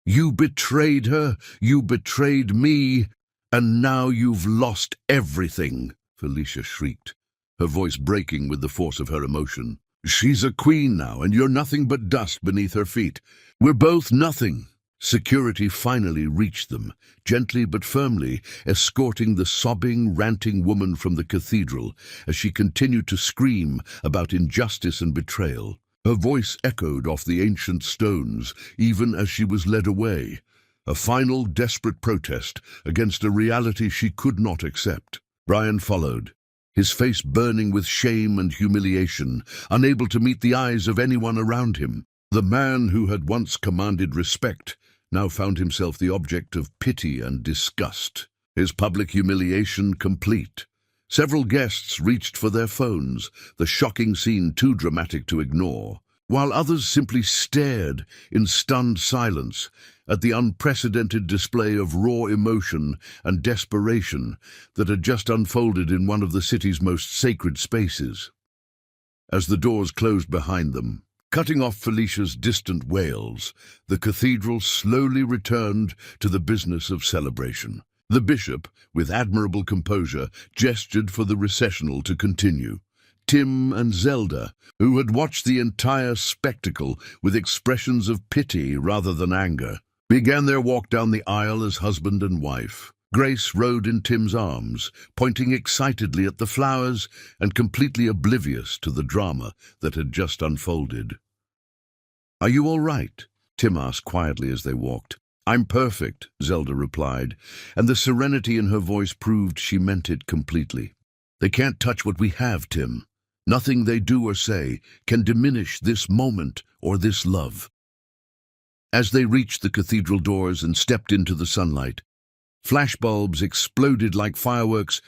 "You betrayed her, you betrayed me, and now you've lost everything," Felicia shrieked, her voice breaking with the force of her emotion. "She's a queen now, and you're nothing but dust beneath her feet. We're both nothing." Security finally reached them, gently but firmly, escorting the sobbing, ranting woman from the cathedral as she continued to scream about injustice and betrayal. Her voice echoed off the ancient stones, even as she was led away, a final desperate protest against a reality she could not accept. Brian followed, his face burning with shame and humiliation, unable to meet the eyes of anyone around him. The man who had once commanded respect now found himself the object of pity and disgust, his public humiliation complete. Several guests reached for their phones, the shocking scene too dramatic to ignore, while others simply stared in stunned silence at the unprecedented display of raw emotion and desperation that had just unfolded in one of the city's most sacred spaces. As the doors closed behind them, cutting off Felicia's distant wails, the cathedral slowly returned to the business of celebration. The bishop, with admirable composure, gestured for the recessional to continue. Tim and Zelda, who had watched the entire spectacle with expressions of pity rather than anger, began their walk down the aisle as husband and wife. Grace rode in Tim's arms, pointing excitedly at the flowers and completely oblivious to the drama that had just unfolded. "Are you all right?" Tim asked quietly as they walked. "I'm perfect," Zelda replied, and the serenity in her voice proved she meant it completely. "They can't touch what we have, Tim. Nothing they do or say can diminish this moment or this love." As they reached the cathedral doors and stepped into the sunlight, flashbulbs exploded like fireworks,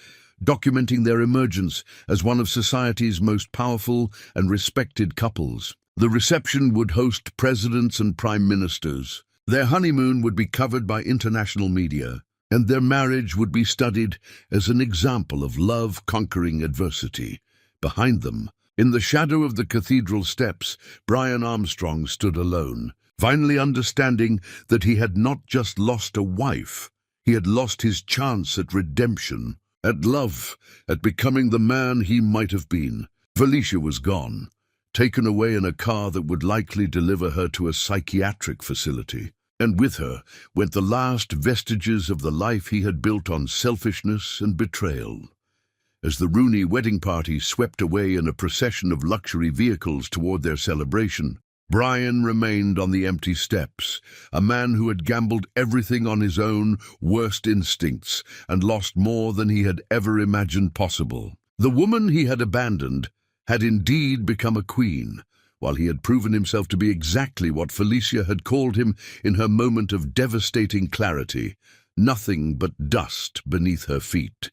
documenting their emergence as one of society's most powerful and respected couples. The reception would host presidents and prime ministers. Their honeymoon would be covered by international media, and their marriage would be studied as an example of love conquering adversity. Behind them, in the shadow of the cathedral steps, Brian Armstrong stood alone, finally understanding that he had not just lost a wife, he had lost his chance at redemption, at love, at becoming the man he might have been. Felicia was gone, taken away in a car that would likely deliver her to a psychiatric facility. And with her went the last vestiges of the life he had built on selfishness and betrayal. As the Rooney wedding party swept away in a procession of luxury vehicles toward their celebration, Brian remained on the empty steps, a man who had gambled everything on his own worst instincts and lost more than he had ever imagined possible. The woman he had abandoned had indeed become a queen, while he had proven himself to be exactly what Felicia had called him in her moment of devastating clarity, nothing but dust beneath her feet.